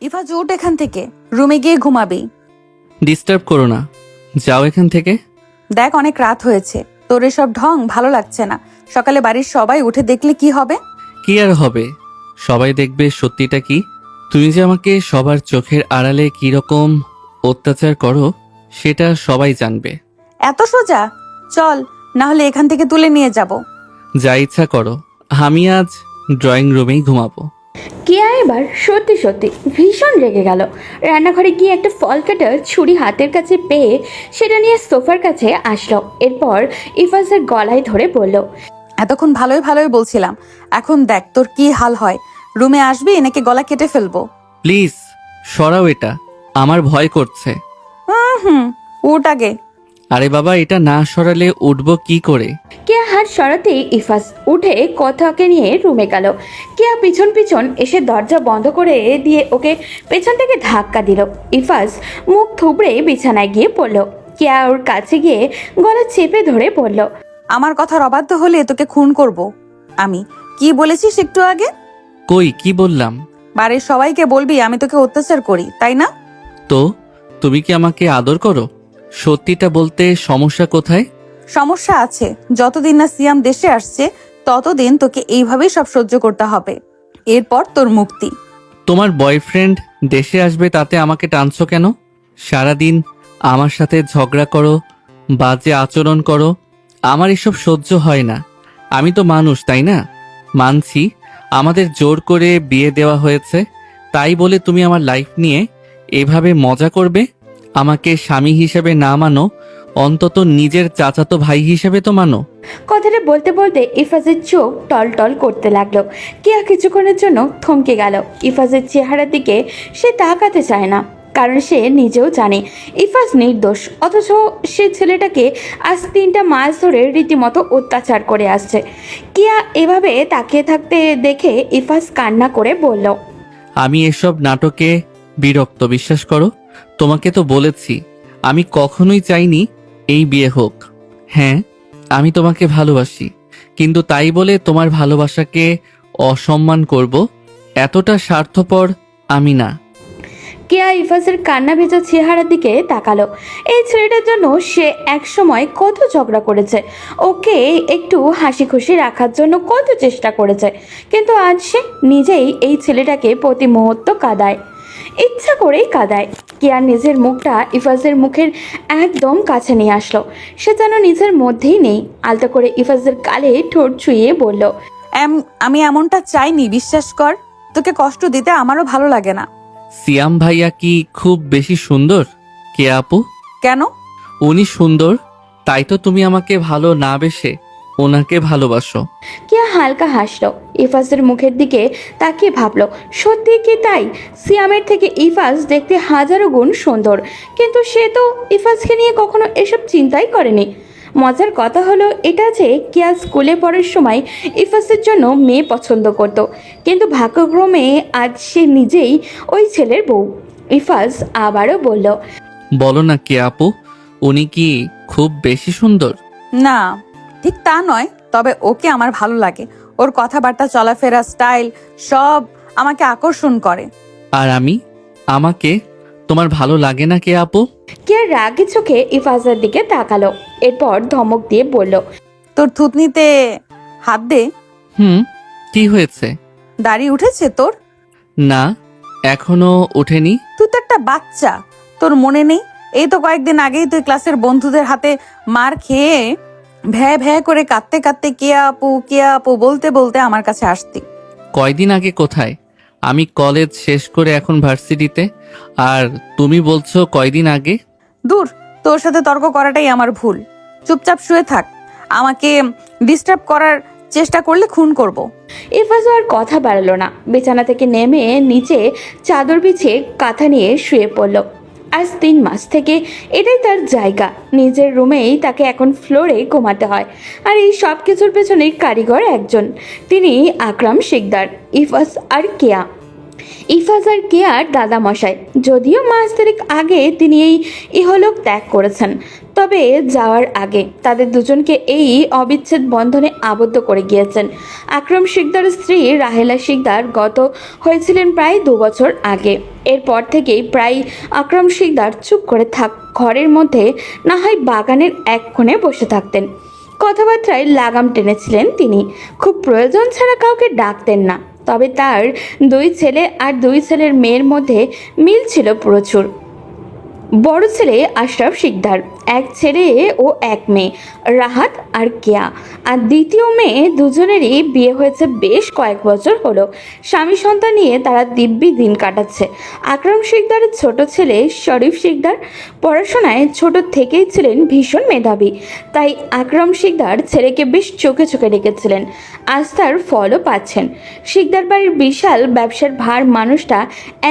ইফাজ, উঠ এখান থেকে, রুমে গিয়ে ঘুমাবি। ডিস্টার্ব করো না, যাও এখান থেকে। দেখ, অনেক রাত হয়েছে, তোর এসব ঢং ভালো লাগছে না। সকালে বাড়ির সবাই উঠে দেখলে কি হবে? কি আর হবে, সবাই দেখবে সত্যিটা কি। তুমি যে আমাকে সবার চোখের আড়ালে কিরকম অত্যাচার করো সেটা সবাই জানবে। এত সোজা? চল, না হলে এখান থেকে তুলে নিয়ে যাব। যা ইচ্ছা করো, আমি আজ ড্রয়িং রুমেই ঘুমাবো। কেয়া এবার সত্যি সত্যি ভীষণ রেগে গেল। রান্নাঘরে গিয়ে একটা ফল কাটার ছুরি হাতের কাছে পেয়ে সেটা নিয়ে সোফার কাছে আসলো। এরপর ইফাজের গলায় ধরে বলল, এতক্ষণ ভালোই ভালোই বলছিলাম, এখন দেখ তোর কি হাল হয়। রুমে আসবি নাকি গলা কেটে ফেলবো? প্লিজ সরাও এটা, আমার ভয় করছে। হুম, উঠ আগে। আরে বাবা, এটা না সরালে উঠবো কি করে? কেয়া হাত সরাতেই ইফাজ উঠে কথাকে নিয়ে রুমে গেল। কেয়া পিছন পিছন এসে দরজা বন্ধ করে দিয়ে ওকে পেছন থেকে ধাক্কা দিল। ইফাজ মুখ থুবড়ে বিছানায় গিয়ে পড়ল। কেয়া ওর কাছে গিয়ে গলা চেপে ধরে পড়ল, আমার কথার অবাধ্য হলে তোকে খুন করব আমি। কি বলেছিস একটু আগে? কই কি বললাম? বাড়ির সবাইকে বলবি আমি তোকে অত্যাচার করি, তাই না? তো তুমি কি আমাকে আদর করো? সত্যিটা বলতে সমস্যা কোথায়? সমস্যা আছে, যতদিন না সিয়াম দেশে আসছে ততদিন তোকে এইভাবেই সব সহ্য করতে হবে। এরপর তোর মুক্তি। তোমার বয়ফ্রেন্ড দেশে আসবে তাতে আমাকে টানছো কেন? সারাদিন আমার সাথে ঝগড়া করো, বাজে আচরণ করো, আমার এসব সহ্য হয় না। আমি তো মানুষ, তাই না? মানছি আমাদের জোর করে বিয়ে দেওয়া হয়েছে, তাই বলে তুমি আমার লাইফ নিয়ে এভাবে মজা করবে? আমাকে স্বামী হিসেবে না মানো, অন্তত নিজের চাচাতো ভাই হিসেবে তো মানো। কথাটা বলতে বলতে ইফাজের চোখ টলটল করতে লাগলো। কেয়া কিছুক্ষণের জন্য থমকে গেল। ইফাজের চেহারার দিকে সে তাকাতে চায় না, কারণ সে নিজেও জানে ইফাজ নির্দোষ, অথচ সে ছেলেটাকে আজ 3টা মাস ধরে রীতিমতো অত্যাচার করে আসছে। কেয়া এভাবে তাকিয়ে থাকতে দেখে ইফাজ কান্না করে বলল, আমি এসব নাটকে বিরক্ত, বিশ্বাস করো। তোমাকে তো বলেছি আমি কখনোই চাইনি এই বিয়ে হোক। হ্যাঁ, আমি তোমাকে ভালোবাসি, কিন্তু তাই বলে তোমার ভালোবাসাকে অসম্মান করব এতটা স্বার্থপর আমি না। কেয়া ইফাজের কান্না ভেজা চেহারার দিকে তাকালো। এই ছেলেটার জন্য সে একসময় কত ঝগড়া করেছে, ওকে একটু হাসি খুশি রাখার জন্য কত চেষ্টা করেছে, কিন্তু আজ সে নিজেই এই ছেলেটাকে প্রতি মুহূর্ত কাঁদায়, ইচ্ছা করেই কাঁদায়। কেয়া নিজের মুখটা ইফাজের মুখের একদম কাছে নিয়ে আসলো। সে যেন নিজের মধ্যেই নেই। আলতো করে ইফাজের গালে ঠোঁট ছুঁয়ে বলল, আমি এমনটা চাইনি, বিশ্বাস কর। তোকে কষ্ট দিতে আমারও ভালো লাগে না। সিয়াম ভাইয়া কি খুব বেশি সুন্দর? কে আপু? কেন? উনি সুন্দর, তাই তো তুমি আমাকে ভালো না বেসে ওনাকে ভালোবাসো। কেয়া হালকা হাসলো। ইফাজের মুখের দিকে তাকিয়ে ভাবলো, সত্যি কি তাই? সিয়ামের থেকে ইফাজ দেখতে হাজারো গুণ সুন্দর, কিন্তু সে তো ইফাজকে নিয়ে কখনো এসব চিন্তাই করেনি। মজার কথা হলো এটা যে কেয়া স্কুলে পড়ার সময় ইফাজের জন্য মেয়ে পছন্দ করত, কিন্তু ভাগ্যক্রমে আজ সে নিজেই ওই ছেলের বউ। ইফাজ আবারও বলল, বলো না কে আপু, উনি কি খুব বেশি সুন্দর? না, ঠিক তা নয়, তবে ওকে আমার ভালো লাগে। ওর কথাবার্তা, চলাফেরা, স্টাইল সব আমাকে আকর্ষণ করে। আর আমাকে তোমার ভালো লাগে না কে আপু? কেয়া রাগি চোখে ইফাজের দিকে তাকালো। এরপর ধমক দিয়ে বলল, তোর থুতনিতে হাত দে। কি হয়েছে? দাড়ি উঠেছে তোর? না, এখনো ওঠেনি। তুই তো একটা বাচ্চা, তোর মনে নেই? এই তো কয়েকদিন আগেই তুই ক্লাসের বন্ধুদের হাতে মার খেয়ে ভ্যা ভ্যা করে কাঁদতে কাঁদতে কে আপু বলতে বলতে আমার কাছে আসতি। কয়দিন আগে কোথায়? আমি কলেজ শেষ করে এখন ভার্সিটিতে, আর তুমি বলছো কয়দিন আগে? দূর, তোর সাথে তর্ক করাটাই আমার ভুল। চুপচাপ শুয়ে থাক, আমাকে ডিস্টার্ব করার চেষ্টা করলে খুন করব। ইফাজও আর কথা বাড়ালো না। বিছানা থেকে নেমে নিচে চাদর বিছিয়ে কাঁথা নিয়ে শুয়ে পড়ল। আজ 3 মাস থেকে এটাই তার জায়গা। নিজের রুমেই তাকে এখন ফ্লোরে ঘুমাতে হয়। আর এই সব কিছুর পেছনে কারিগর একজন, তিনি আকরাম শিকদার, ইফাজ আর কেয়া। ইফাজ আর কেয়ার দাদামশাই। যদিও মাস 3 আগে তিনি এই ইহলোক ত্যাগ করেছেন, তবে যাওয়ার আগে তাদের দুজনকে এই অবিচ্ছেদ বন্ধনে আবদ্ধ করে গিয়েছেন। আকরাম শিকদারের স্ত্রী রাহেলা শিকদার গত হয়েছিলেন প্রায় 2 বছর আগে। এরপর থেকেই প্রায় আকরাম শিকদার চুপ করে ঘরের মধ্যে না হয় বাগানের এক কোণে বসে থাকতেন। কথাবার্তায় লাগাম টেনেছিলেন তিনি, খুব প্রয়োজন ছাড়া কাউকে ডাকতেন না। তবে তার 2 ছেলে আর 2 ছেলের মেয়ের মধ্যে মিল ছিল প্রচুর। বড় ছেলে আশরাফ শিকদার, 1 ছেলে ও 1 মেয়ে, রাহাত আর কেয়া। আর দ্বিতীয় মেয়ে, দুজনেরই বিয়ে হয়েছে বেশ কয়েক বছর হলো। স্বামী সন্তান নিয়ে তারা দিব্যি দিন কাটাচ্ছে। আকরাম শিকদারের ছোট ছেলে শরীফ শিকদার পড়াশোনায় ছোট থেকেই ছিলেন ভীষণ মেধাবী, তাই আকরাম শিকদার ছেলেকে বেশ চোখে চোখে রেখেছিলেন। আজ তার ফলও পাচ্ছেন। শিকদার বাড়ির বিশাল ব্যবসার ভার মানুষটা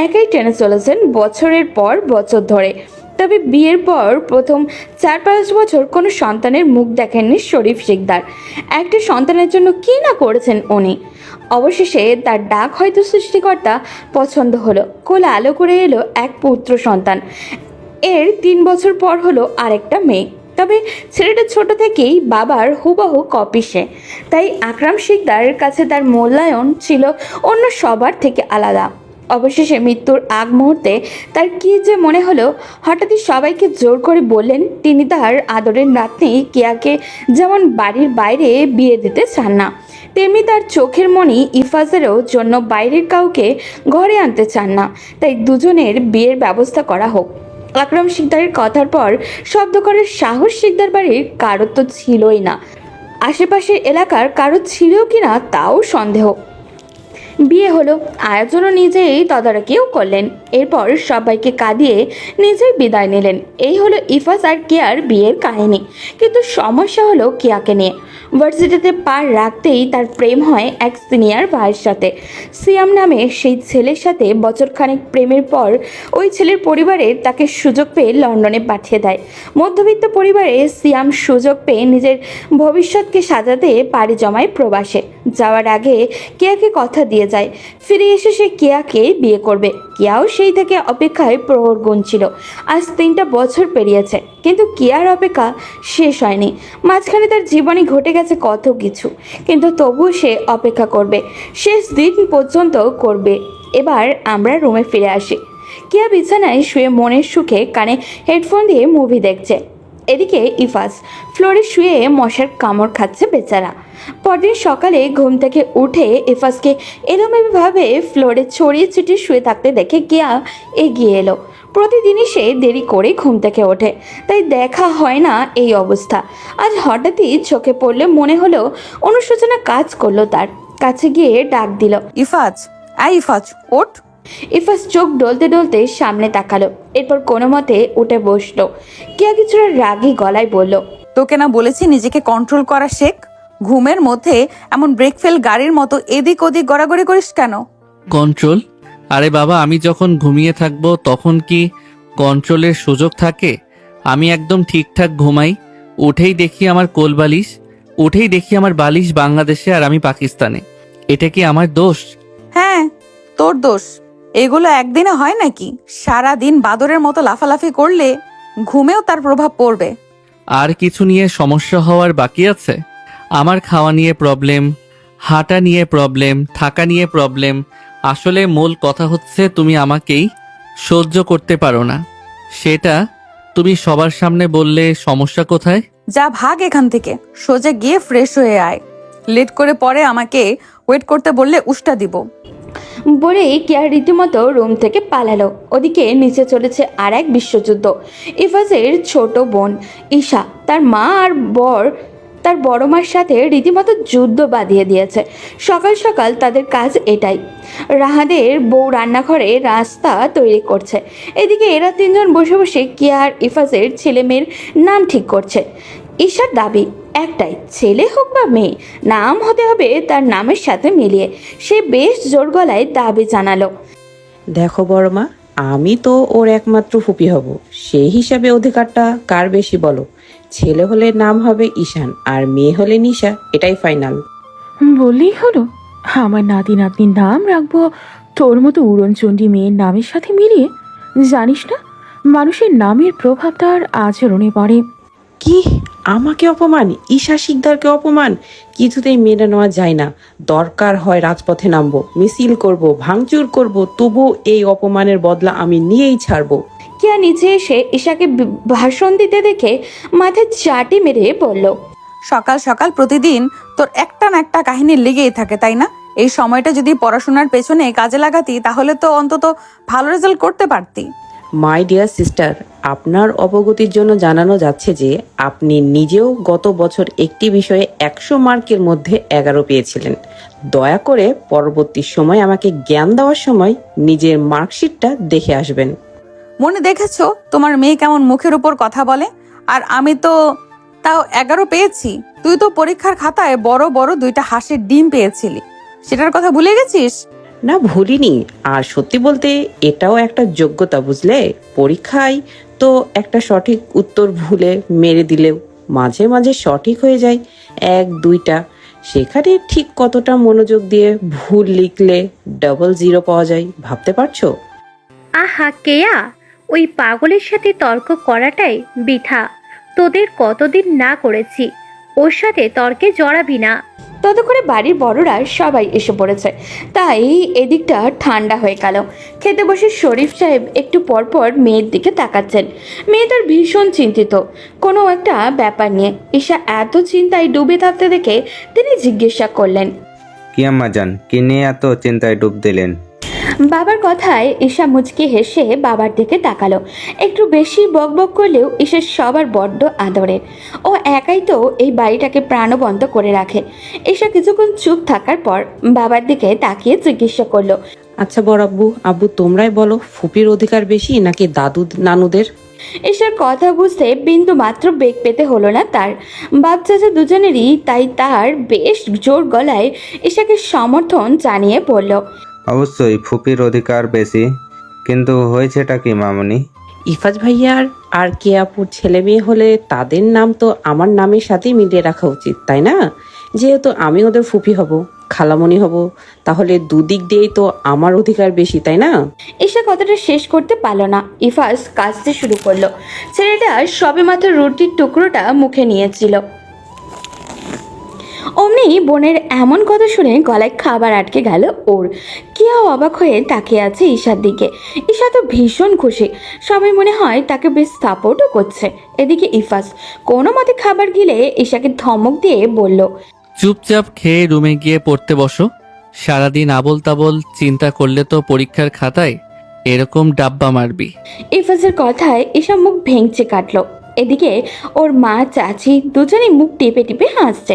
একাই টেনে চলেছেন বছরের পর বছর ধরে। তবে বিয়ের পর প্রথম 4-5 বছর কোনো সন্তানের মুখ দেখেননি শরীফ শিকদার। একটা সন্তানের জন্য কী না করেছেন উনি। অবশেষে তার ডাক হয়তো সৃষ্টিকর্তা পছন্দ হলো, কোলে আলো করে এলো এক পুত্র সন্তান। এর 3 বছর পর হলো আরেকটা মেয়ে। তবে ছেলেটা ছোট থেকেই বাবার হুবহু কপি সে, তাই আকরাম শিকদারের কাছে তার মূল্যায়ন ছিল অন্য সবার থেকে আলাদা। অবশেষে মৃত্যুর আগ মুহূর্তে তার কী যে মনে হলো, হঠাৎই সবাইকে জোর করে বললেন তিনি তার আদরের নাতনি কেয়াকে যেমন বাড়ির বাইরে বিয়ে দিতে চান না, তেমনি তার চোখের মণি ইফাজেরও জন্য বাইরের কাউকে ঘরে আনতে চান না। তাই দুজনের বিয়ের ব্যবস্থা করা হোক। আকরাম শিকদারের কথার পর শব্দ করার সাহস শিকদার বাড়ির কারোর তো ছিলই না। আশেপাশের এলাকার কারো ছিল কিনা তাও সন্দেহ। বিয়ে হলো, আয়োজনও নিজেই তদারকিও করলেন। এরপর সবাইকে কাঁদিয়ে নিজেই বিদায় নিলেন। এই হলো ইফাজ আর কেয়ার বিয়ের কাহিনী। কিন্তু সমস্যা হলো কেয়াকে নিয়ে। ভার্সিটিতে পা রাখতেই তার প্রেম হয় এক সিনিয়র ভাইয়ের সাথে। সিয়াম নামে সেই ছেলের সাথে বছরখানেক প্রেমের পর ওই ছেলের পরিবারে তাকে সুযোগ পেয়ে লন্ডনে পাঠিয়ে দেয়। মধ্যবিত্ত পরিবারে সিয়াম সুযোগ পেয়ে নিজের ভবিষ্যৎকে সাজাতে পাড়ি জমায় প্রবাসে। যাওয়ার আগে কেয়াকে কথা দিয়ে যায় ফিরে এসে সে কেয়াকে বিয়ে করবে। কেয়াও সেই থেকে অপেক্ষায় প্রহর গুনছিল। আজ 3টা বছর পেরিয়েছে, কিন্তু কেয়ার অপেক্ষা শেষ হয়নি। মাঝখানে তার জীবনে ঘটে গেছে কত কিছু, কিন্তু তবুও সে অপেক্ষা করবে, শেষ দিন পর্যন্ত করবে। এবার আমরা রুমে ফিরে আসি। কেয়া বিছানায় শুয়ে মনের সুখে কানে হেডফোন দিয়ে মুভি দেখছে। এদিকে ইফাজ ফ্লোরে শুয়ে মশার কামড় খাচ্ছে বেচারা। পরদিন সকালে ঘুম থেকে উঠে ইফাজকে এলোমেলোভাবে ফ্লোরে ছড়িয়ে ছিটিয়ে শুয়ে থাকতে দেখে কেয়া এগিয়ে এলো। প্রতিদিনই সে দেরি করে ঘুম থেকে ওঠে, তাই দেখা হয় না এই অবস্থা। আজ হঠাৎই চোখে পড়লে মনে হলো অনুশোচনা কাজ করলো। তার কাছে গিয়ে ডাক দিল, ইফাজ, ইফাজ ওঠ। ইফাজ চোখ ডলতে ডলতে সামনে তাকালো, এরপর কোনো মতে উঠে বসলো। কেয়া কিছুটা রাগী গলায় বলল, তোকে না বলেছি নিজেকে কন্ট্রোল করা শেখ? ঘুমের মধ্যে এমন ব্রেক ফেল গাড়ির মতো এদিক ওদিক গড়াগড়ি করিস কেন? কন্ট্রোল? আরে বাবা, আমি যখন ঘুমিয়ে থাকবো তখন কি কন্ট্রোলের সুযোগ থাকে? আমি একদম ঠিকঠাক ঘুমাই। উঠেই দেখি আমার কোলবালিশ, উঠেই দেখি আমার বালিশ বাংলাদেশে আর আমি পাকিস্তানে। এটা কি আমার দোষ? হ্যাঁ, তোর দোষ। এগুলো একদিনে হয় নাকি? সারা দিন বাদরের মতো লাফালাফি করলে ঘুমেও তার প্রভাব পড়বে। আর কিছু নিয়ে সমস্যা হওয়ার বাকি আছে? আমার খাওয়া নিয়ে প্রবলেম, হাঁটা নিয়ে প্রবলেম, থাকা নিয়ে প্রবলেম। আসলে মূল কথা হচ্ছে তুমি আমাকেই সহ্য করতে পারো না। সেটা তুমি সবার সামনে বললে সমস্যা কোথায়? যা ভাগ এখান থেকে, সোজা গিয়ে ফ্রেশ হয়ে আয়। লেট করে পরে আমাকে ওয়েট করতে বললে উষ্টা দিব। বলেই কেয়া রীতিমতো রুম থেকে পালালো। ওদিকে নিচে চলেছে আর এক বিশ্বযুদ্ধ। ইফাজের ছোট বোন ঈশা তার মা আর তার বড় মার সাথে রীতিমতো যুদ্ধ বাঁধিয়ে দিয়েছে। সকাল সকাল তাদের কাজ এটাই। রাহাদের বউ রান্নাঘরে রাস্তা তৈরি করছে, এদিকে এরা 3 জন বসে বসে কেয়া আর ইফাজের ছেলে মেয়ের নাম ঠিক করছে। ঈশার দাবি একটাই, ছেলে হোক বা মেয়ে, নাম হতে হবে তার নামের সাথে মিলিয়ে। সে বেশ জোর গলায় দাবি জানালো, দেখো বড় মা, আমি তো ওর একমাত্র ফুপি হব, সেই হিসাবে অধিকারটা কার বেশি বলো? ছেলে হলে নাম হবে ঈশান আর মেয়ে হলে নিশা, এটাই ফাইনাল। বললেই হলো। আমার নাতি নাতনির নাম রাখবো তোর মতো উড়নচণ্ডী মেয়ের নামের সাথে মিলিয়ে, জানিস না মানুষের নামের প্রভাব তার আচরণে পড়ে। কি? আমাকে অপমান? ঈশা শিকদারকে অপমান কিছুতেই মেনে নেওয়া যায় না। দরকার হয় রাজপথে নামবো, মিছিল করব, ভাঙচুর করব, তবু এই অপমানের বদলা আমি নিয়েই ছাড়বো। কিয়া নিচে এসে ঈশাকে ভাষণ দিতে দেখে মাথায় চাটি মেরে বলল, সকাল সকাল প্রতিদিন তোর একটা না একটা কাহিনী লেগেই থাকে, তাই না? এই সময়টা যদি পড়াশোনার পেছনে কাজে লাগাতি তাহলে তো অন্তত ভালো রেজাল্ট করতে পারতি। মাই ডিয়ার সিস্টার, আপনার অবগতির জন্য জানানো যাচ্ছে যে আপনি নিজেও গত বছর একটি বিষয়ে 100 মার্কের মধ্যে 11 পেয়েছিলেন। দয়া করে পরবর্তী সময় আমাকে জ্ঞান দেওয়ার সময় নিজের মার্কশিটটা দেখে আসবেন। মনে দেখেছো তোমার মেয়ে কেমন মুখের উপর কথা বলে? আর আমি তো তাও 11 পেয়েছি। তুই তো পরীক্ষার খাতায় বড় বড় 2টা হাঁসের ডিম পেয়েছিলি, সেটার কথা ভুলে গেছিস? না, ভুলিনি। আর সত্যি বলতে এটাও একটা যোগ্যতা, বুঝলে? পরীক্ষায় তো একটা সঠিক উত্তর ভুলে মেরে দিলেও মাঝে মাঝে সঠিক হয়ে যায় 1-2টা। সেখানে ঠিক কতটা মনোযোগ দিয়ে ভুল লিখলে 00 পাওয়া যায় ভাবতে পারছো? আহা কেয়া, ওই পাগলের সাথে তর্ক করাটাই বৃথা। তোদের কতদিন না করেছি, ওর সাথে তর্কে জড়াবি না। ততক্ষণে বাড়ির বড়রা সবাই এসে পড়েছে, তাই এদিকটা ঠান্ডা হয়ে গেল। খেতে বসে শরীফ সাহেব একটু পরপর মেয়ের দিকে তাকাচ্ছেন। মেয়ে তার ভীষণ চিন্তিত কোনো একটা ব্যাপার নিয়ে। ঈশা এত চিন্তায় ডুবে থাকতে দেখে তিনি জিজ্ঞাসা করলেন, কি আম্মাজান, কি নিয়ে এত চিন্তায় ডুব দিলেন? বাবার কথায় ঈশা মুচকি হেসে বাবার দিকে তাকালো। একটু বেশি বকবক করলেও ঈশার সবার বড্ড আদরের। ও একাই তো এই বাড়িটাকে প্রাণবন্ত করে রাখে। ঈশা কিছুক্ষণ চুপ থাকার পর বাবার দিকে তাকিয়ে জিজ্ঞাসা করলো, আচ্ছা বড় আব্বু, আব্বু তোমরাই বলো, ফুপির অধিকার বেশি নাকি দাদু নানুদের? ঈশার কথা বুঝতে বিন্দু মাত্র বেগ পেতে হলো না তার। বাপ চাচা দুজনেরই, তাই তার বেশ জোর গলায় ঈশাকে সমর্থন জানিয়ে বলল, অবশ্যই ফুপির অধিকার বেশি, কিন্তু হয়েছেটা কি মামনি? ইফাজ ভাইয়ার আর কে আপুর ছেলে মেয়ে হলে তাদের নাম তো আমার নামের সাথেই মিলিয়ে রাখা উচিত, তাই না? যেহেতু আমি ওদের ফুপি হব, খালামণি হব, তাহলে দুদিক দিয়েই তো আমার অধিকার বেশি, তাই না? ঈশা কথাটা শেষ করতে পারল না। ইফাজ কাঁদতে শুরু করলো। ছেলেটা সবে মাত্র রুটির টুকরোটা মুখে নিয়েছিল। অমনি বোনের এমন কথা শুনে গলায় খাবার আটকে গেল ওর। কেউ অবাক হয়ে তাকিয়ে আছে ঈশার দিকে। ঈশা তো ভীষণ খুশি, সবাই মনে হয় তাকে বেশ সাপোর্টও করছে। এদিকে ইফাজ কোনো মতে খাবার গিলে ঈশাকে ধমক দিয়ে বলল, চুপচাপ খেয়ে রুমে গিয়ে পড়তে বসো। সারাদিন আবল তাবল চিন্তা করলে তো পরীক্ষার খাতায় এরকম ডাব্বা মারবি। ইফাজের কথায় ঈশা মুখ ভেঙচে কাটলো। এদিকে ওর মা চাচি দুজনেই মুখ টিপে টিপে হাসছে।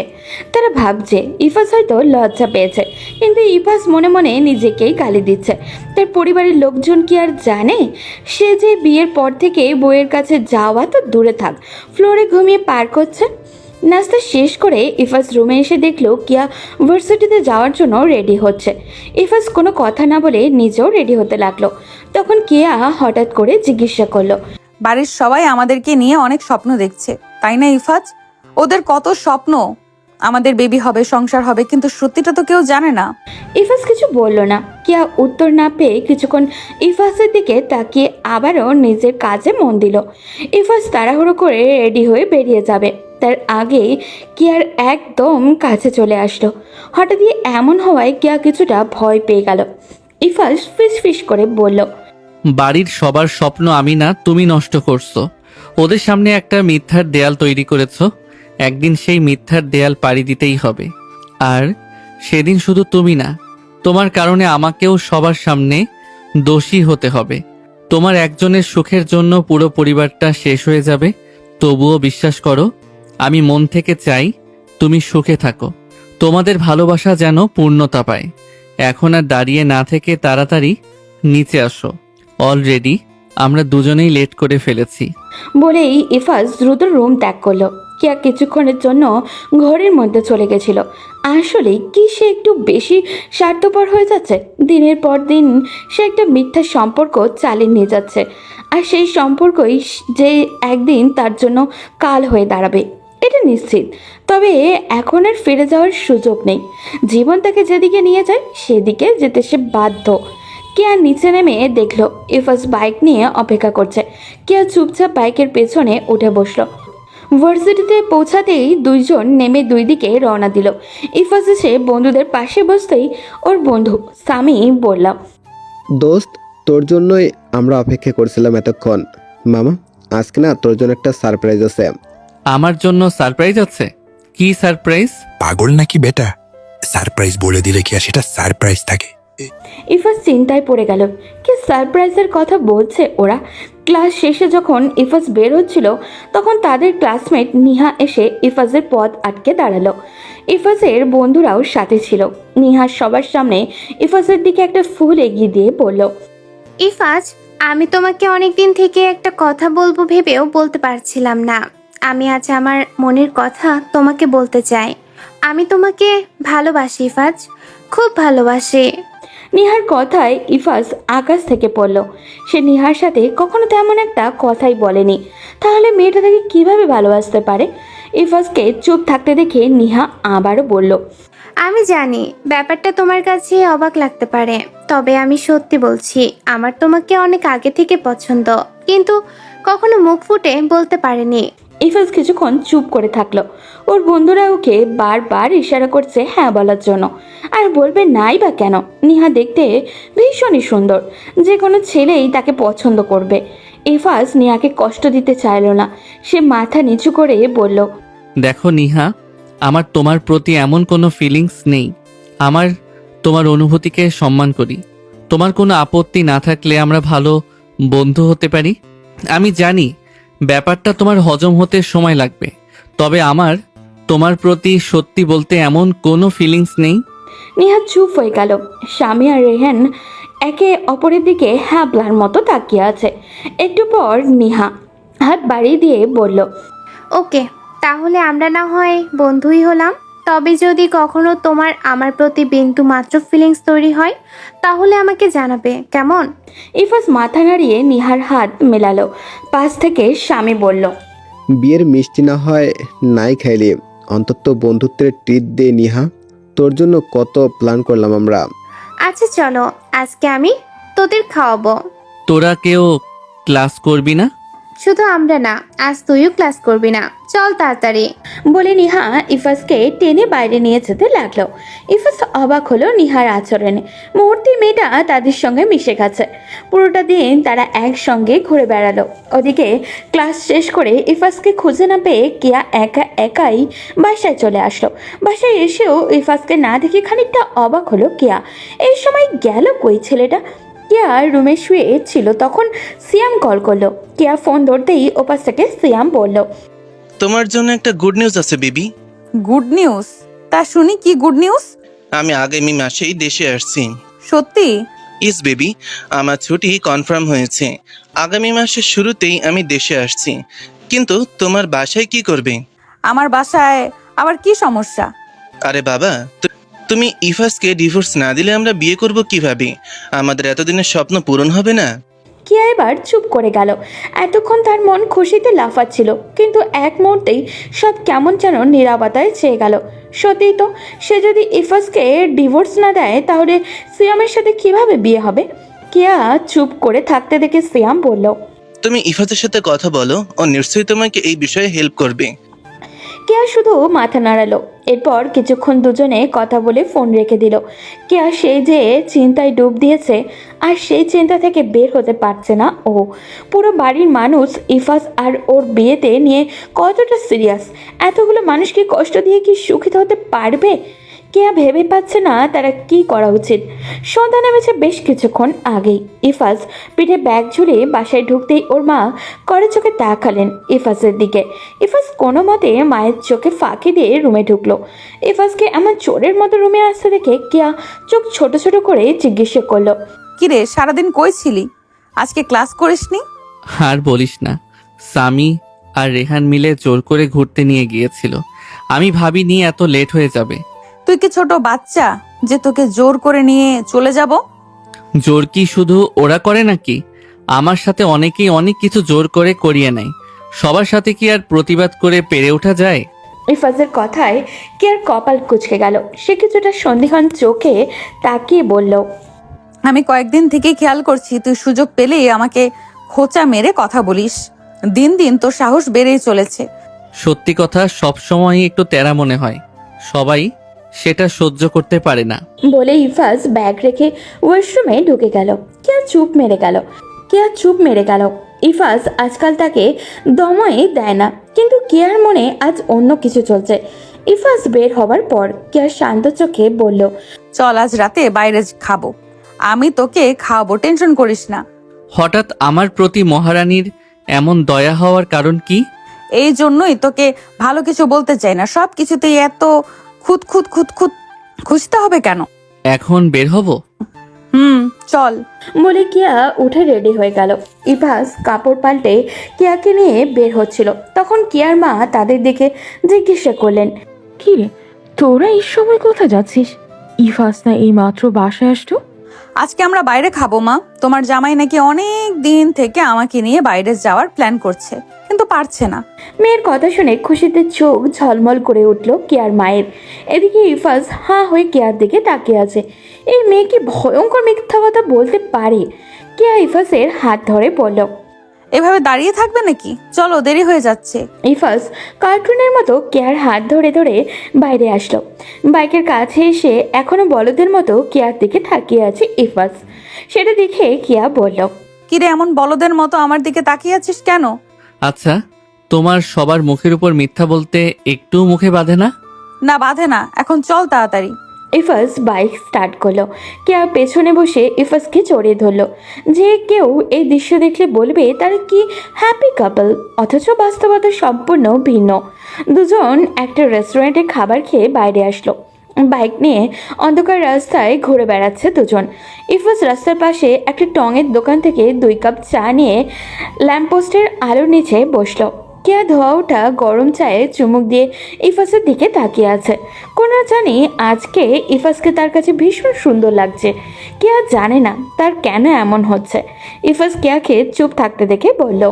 তারা ভাবছে ইফাজ হয়তো লজ্জা পেয়েছে, কিন্তু ইফাজ মনে মনে নিজেকেই গালি দিচ্ছে। তার পরিবারের লোকজন কি আর জানে সে যে বিয়ের পর থেকে বউয়ের কাছে যাওয়া তো দূরে থাক, ফ্লোরে ঘুমিয়ে পার করছে। নাস্তা শেষ করে ইফাজ রুমে এসে দেখলো কিয়া ভার্সিটিতে যাওয়ার জন্য রেডি হচ্ছে। ইফাজ কোনো কথা না বলে নিজেও রেডি হতে লাগলো। তখন কিয়া হঠাৎ করে জিজ্ঞাসা করলো, বাড়ির সবাই আমাদেরকে নিয়ে অনেক স্বপ্ন দেখছে, তাই না ইফাজ? ওদের কত স্বপ্ন আমাদের বেবি হবে, সংসার হবে, কিন্তু সত্যিটা তো কেউ জানে না। ইফাজ কিছু বলল না। কিয়া উত্তর না পেয়ে কিছুক্ষণ ইফাজের দিকে তাকিয়ে আবারও নিজের কাজে মন দিল। ইফাজ তাড়াহুড়ো করে রেডি হয়ে বেরিয়ে যাবে, তার আগেই কিয়ার একদম কাছে চলে আসলো। হঠাৎই এমন হওয়ায় কিয়া কিছুটা ভয় পেয়ে গেল। ইফাজ ফিস ফিস করে বলল, বাড়ির সবার স্বপ্ন আমি না, তুমি নষ্ট করছো। ওদের সামনে একটা মিথ্যার দেয়াল তৈরি করেছো। একদিন সেই মিথ্যার দেয়াল পাড়ি দিতেই হবে। আর সেদিন শুধু তুমি না, তোমার কারণে আমাকেও সবার সামনে দোষী হতে হবে। তোমার একজনের সুখের জন্য পুরো পরিবারটা শেষ হয়ে যাবে। তবুও বিশ্বাস করো, আমি মন থেকে চাই তুমি সুখে থাকো, তোমাদের ভালোবাসা যেন পূর্ণতা পায়। এখন আর দাঁড়িয়ে না থেকে তাড়াতাড়ি নিচে আসো। অলরেডি আমরা দুজনেই লেট করে ফেলেছি। বলেই ইফাজ দ্রুত রুম ত্যাগ করলো। কিয়া কিছুক্ষণের জন্য ঘরের মধ্যে চলে গেছিল। আসলে কি সে একটু বেশি স্বার্থপর হয়ে যাচ্ছে? দিনের পর দিন সে একটা মিথ্যা সম্পর্ক চালিয়ে নিয়ে যাচ্ছে, আর সেই সম্পর্কই যে একদিন তার জন্য কাল হয়ে দাঁড়াবে এটা নিশ্চিত। তবে এখন আর ফিরে যাওয়ার সুযোগ নেই। জীবন তাকে যেদিকে নিয়ে যায় সেদিকে যেতে সে বাধ্য। কেয়া নিচে নেমে দেখলো ইফাজ বাইক নিয়ে অপেক্ষা করছে। কেয়া চুপচাপ বাইকের পেছনে উঠে বসলো। ভার্সিটিতে পৌঁছাতেই দুইজন নেমে দুই দিকে রওনা দিল। ইফাজ এসে বন্ধুদের পাশে বসতেই ওর বন্ধু সামি বলল, দোস্ত, তোর জন্যই আমরা অপেক্ষা করছিলাম এতক্ষণ। মামা, আজকে না তোর জন্য একটা সারপ্রাইজ আছে। আমার জন্য সারপ্রাইজ আছে? কি সারপ্রাইজ? পাগল নাকি বেটা? সারপ্রাইজ বলে দিলে কি আর সেটা সারপ্রাইজ থাকে? ইফাজ চিন্তায় পড়ে গেল, কি সারপ্রাইজের কথা বলছে ওরা। ক্লাস শেষে যখন ইফাজ বের হচ্ছিল তখন তাদের ক্লাসমেট নিহা এসে ইফাজের পথ আটকে দাঁড়ালো। ইফাজের বন্ধুরাও সাথে ছিল। নিহা সবার সামনে ইফাজের দিকে একটা ফুল এগিয়ে দিয়ে বলল, ইফাজ, আমি তোমাকে অনেকদিন থেকে একটা কথা বলবো ভেবেও বলতে পারছিলাম না। আমি আজ আমার মনের কথা তোমাকে বলতে চাই। আমি তোমাকে ভালোবাসি ইফাজ, খুব ভালোবাসি। নিহার কথায় ইফাজ আকাশ থেকে পড়ল। সে নিহার সাথে কখনো তেমন একটা কথাই বলেনি, তাহলে মেয়েটা তাকে কিভাবে ভালোবাসতে পারে? ইফাজকে চুপ থাকতে দেখে নিহা আবারও বলল, আমি জানি ব্যাপারটা তোমার কাছে অবাক লাগতে পারে, তবে আমি সত্যি বলছি, আমার তোমাকে অনেক আগে থেকে পছন্দ, কিন্তু কখনো মুখ ফুটে বলতে পারিনি। ইফাজ কিছুক্ষণ চুপ করে থাকলো। ওর বন্ধুরা ওকে বারবার ইশারা করছে হ্যাঁ বলার জন্য, আর বলবে নাই বা কেন। নিহা দেখতে ভীষণই সুন্দর, যে কোনো ছেলেই তাকে পছন্দ করবে। ইফাজ নিহাকে কষ্ট দিতে চাইল না। সে মাথা নিচু করে বলল, দেখো নিহা, আমার তোমার প্রতি এমন কোনো ফিলিংস নেই। আমার তোমার অনুভূতিকে সম্মান করি। তোমার কোনো আপত্তি না থাকলে আমরা ভালো বন্ধু হতে পারি। আমি জানি ব্যাপারটা তোমার হজম হতে সময় লাগবে, তবে আমার তোমার প্রতি সত্যি বলতে এমন কোনো ফিলিংস নেই। নিহা চুপ হয়ে গেল। স্বামী আর রেহান একে অপরের দিকে হ্যাবলার মতো তাকিয়ে আছে। একটু পর নিহা হাত বাড়িয়ে দিয়ে বলল, ওকে, তাহলে আমরা না হয় বন্ধুই হলাম। তবে যদি কখনো তোমার আমার প্রতি বিন্দু মাত্র ফিলিংস তৈরি হয় তাহলে আমাকে জানাবে, কেমন? ইফাজ মাথা নাড়িয়ে নিহার হাত মেলালো। পাশ থেকে স্বামী বলল, বিয়ের মিষ্টি না হয় নাই খাইলি, অন্তত বন্ধুত্বের ট্রিট দে নিহা। তোর জন্য কত প্ল্যান করলাম আমরা। আচ্ছা চলো, আজকে আমি তোদের খাওয়াবো। তোরা কেউ ক্লাস করবি না? শুধু আমরা না, আজ তুইও ক্লাস করবি না, চল তাড়াতাড়ি। বলে নিহা ইফাজকে টেনে বাইরে নিয়ে যেতে লাগলো। ইফাজ অবাক হলো নিহার আচরণে। মুহূর্তে মেয়েটা তাদের সঙ্গে মিশে গেছে। পুরোটা দিন তারা একসঙ্গে ঘুরে বেড়ালো। ওদিকে ক্লাস শেষ করে ইফাজকে খুঁজে না পেয়ে কেয়া একাই বাসায় চলে আসলো। বাসায় এসেও ইফাজকে না দেখে খানিকটা অবাক হলো কেয়া। এই সময় গেল কই ছেলেটা? কেয়া রুমে শুয়ে ছিল তখন সিয়াম কল করলো। কেয়া ফোন ধরতেই ওপাশ থেকে সিয়াম বলল, তোমার জন্য একটা গুড নিউজ আছে বেবি। Good news? তা শুনি, কি গুড নিউজ? আমি আগামী মাসেই দেশে আসছি। সত্যি? ইস বেবি, আমার ছুটি কনফার্ম হয়েছে। আগামী মাসের শুরুতেই আমি দেশে আসছি। কিন্তু তোমার বাসায় কি করবে? আমার বাসায় আবার কি সমস্যা? আরে বাবা, তুমি ইফাজকে ডিভোর্স না দিলে আমরা বিয়ে করব কিভাবে? আমাদের এতদিনের স্বপ্ন পূরণ হবে না? কিয়া এবার চুপ করে গেল। এতক্ষণ তার মন খুশিতে লাফাচ্ছিল, কিন্তু এক মুহূর্তেই সব কেমন যেন নীরবতায় চেয়ে গেল। সত্যিই তো, সে যদি ইফাজকে ডিভোর্স না দেয় তাহলে সিয়ামের সাথে কিভাবে বিয়ে হবে? কিয়া চুপ করে থাকতে দেখে সিয়াম বলল, তুমি ইফাজের সাথে কথা বলো, ও নিশ্চয়ই তোমাকে এই বিষয়ে হেল্প করবে। কেয়া শুধু মাথা নাড়ালো। এরপর কিছুক্ষণ দুজনে কথা বলে ফোন রেখে দিল। কেয়া সে যে চিন্তায় ডুব দিয়েছে, আর সেই চিন্তা থেকে বের হতে পারছে না ও। পুরো বাড়ির মানুষ ইফাজ আর ওর বিয়েতে নিয়ে কতটা সিরিয়াস। এতগুলো মানুষকে কষ্ট দিয়ে কি সুখিত হতে পারবে? কেয়া ভেবে পাচ্ছে না তারা কি করা উচিত। সন্ধ্যা নেমেছে বেশ কিছুক্ষণ আগেই। ইফাজ পিঠে ব্যাগ ঝুলে বাসায় ঢুকতেই ওর মা করে চোখে তাকালেন ইফাজের দিকে। ইফাজ কোনো মতে মায়ের চোখে ফাঁকি দিয়ে রুমে ঢুকলো। ইফাজকে এমন চোরের মতো রুমে আসতে দেখে কেয়া চোখ ছোট ছোট করে জিজ্ঞেস করলো, কিরে, সারাদিন কই ছিলি? আজকে ক্লাস করিসনি? আর বলিস না, সামি আর রেহান মিলে জোর করে ঘুরতে নিয়ে গিয়েছিল। আমি ভাবিনি এত লেট হয়ে যাবে। তুই কি ছোট বাচ্চা যে তোকে জোর করে নিয়ে চলে যাব? জোর কি শুধু ওরা করে নাকি? আমার সাথে অনেকেই অনেক কিছু জোর করে করিয়ে নেয়। সবার সাথে কি আর প্রতিবাদ করে পেরে ওঠা যায়? ইফাজের কথায় কেয়ার কপাল কুঁচকে গেল। সে কিছুটা সন্দিহান চোখে তাকিয়ে বলল, আমি কয়েকদিন থেকে খেয়াল করছি তুই সুযোগ পেলেই আমাকে খোঁচা মেরে কথা বলিস। দিন দিন তোর সাহস বেড়েই চলেছে। সত্যি কথা সবসময় একটু তেরা মনে হয়, সবাই সেটা সহ্য করতে পারে না। বলে ইফাজ ব্যাগ রেখে ওয়াশরুমে ঢুকে গেল। কেয়া চুপ মেরে গেল। ইফাজ আজকাল তাকে দমই দেয় না, কিন্তু কেয়ার মনে আজ অন্য কিছু চলছে। ইফাজ বের হবার পর কেয়া শান্ত চোখে বলল, চল আজ রাতে বাইরে খাবো, আমি তোকে খাওয়াবো, টেনশন করিস না। হঠাৎ আমার প্রতি মহারানীর এমন দয়া হওয়ার কারণ কি? এই জন্যই তোকে ভালো কিছু বলতে চাই না, সব কিছুতেই এত খুঁত খুঁত খুঁত খুঁত খুঁজতে হবে কেন? এখন বের হব? চল। বলে কেয়া উঠে রেডি হয়ে গেল। ইফাজ কাপড় পাল্টে কেয়াকে নিয়ে বের হচ্ছিল, তখন কেয়ার মা তাদের দেখে জিজ্ঞাসা করলেন, কি রে, তোরা এই সময় কোথায় যাচ্ছিস? ইফাস না এই মাত্র বাসায় আসতো? আজকে আমরা বাইরে খাবো মা, তোমার জামাই নাকি অনেক দিন থেকে আমাকে নিয়ে বাইরে যাওয়ার প্ল্যান করছে, কিন্তু পারছে না। মেয়ের কথা শুনে খুশিতে চোখ ঝলমল করে উঠল কেয়ার মায়ের। এদিকে ইফাজ হাঁ হয়ে কেয়ার দিকে তাকিয়ে আছে। এই মেয়ে কি ভয়ঙ্কর মিথ্যা কথা বলতে পারে? কেয়া ইফাজের হাত ধরে বলল, এভাবে দাঁড়িয়ে থাকবে নাকি? চলো, দেরি হয়ে যাচ্ছে। ইফাজ কার্টুনের মতো কেয়ার হাত ধরে ধরে বাইরে আসলো। বাইকের কাছে এসে এখনো বলদের মতো কেয়ার দিকে তাকিয়ে আছে ইফাজ। সেটা দেখে কেয়া বলল, কিরে, এমন বলদের মতো আমার দিকে তাকিয়ে আছিস কেন? আচ্ছা, তোমার সবার মুখের উপর মিথ্যা বলতে একটু মুখে বাঁধে না? না, বাঁধে না। এখন চল তাড়াতাড়ি। ইফাজ বাইক স্টার্ট করলো। কেয়া পেছনে বসে ইফাজকে জড়িয়ে ধরলো। যে কেউ এই দৃশ্য দেখলে বলবে তারা কি হ্যাপি কাপল, অথচ বাস্তবতা সম্পূর্ণ ভিন্ন। দুজন একটা রেস্টুরেন্টে খাবার খেয়ে বাইরে আসলো। বাইক নিয়ে অন্ধকার রাস্তায় ঘুরে বেড়াচ্ছে দুজন। ইফাজ রাস্তার পাশে একটা টঙের দোকান থেকে 2 কাপ চা নিয়ে ল্যাম্পপোস্টের আলোর নিচে বসলো। কেয়া ধোয়া ওঠা গরম চায়ে চুমুক দিয়ে ইফাজের দিকে তাকিয়ে আছে। কোনো জানি আজকে ইফাজকে তার কাছে ভীষণ সুন্দর লাগছে। কেয়া জানে না তার কেন এমন হচ্ছে। ইফাজ কেয়াকে চুপ থাকতে দেখে বলল,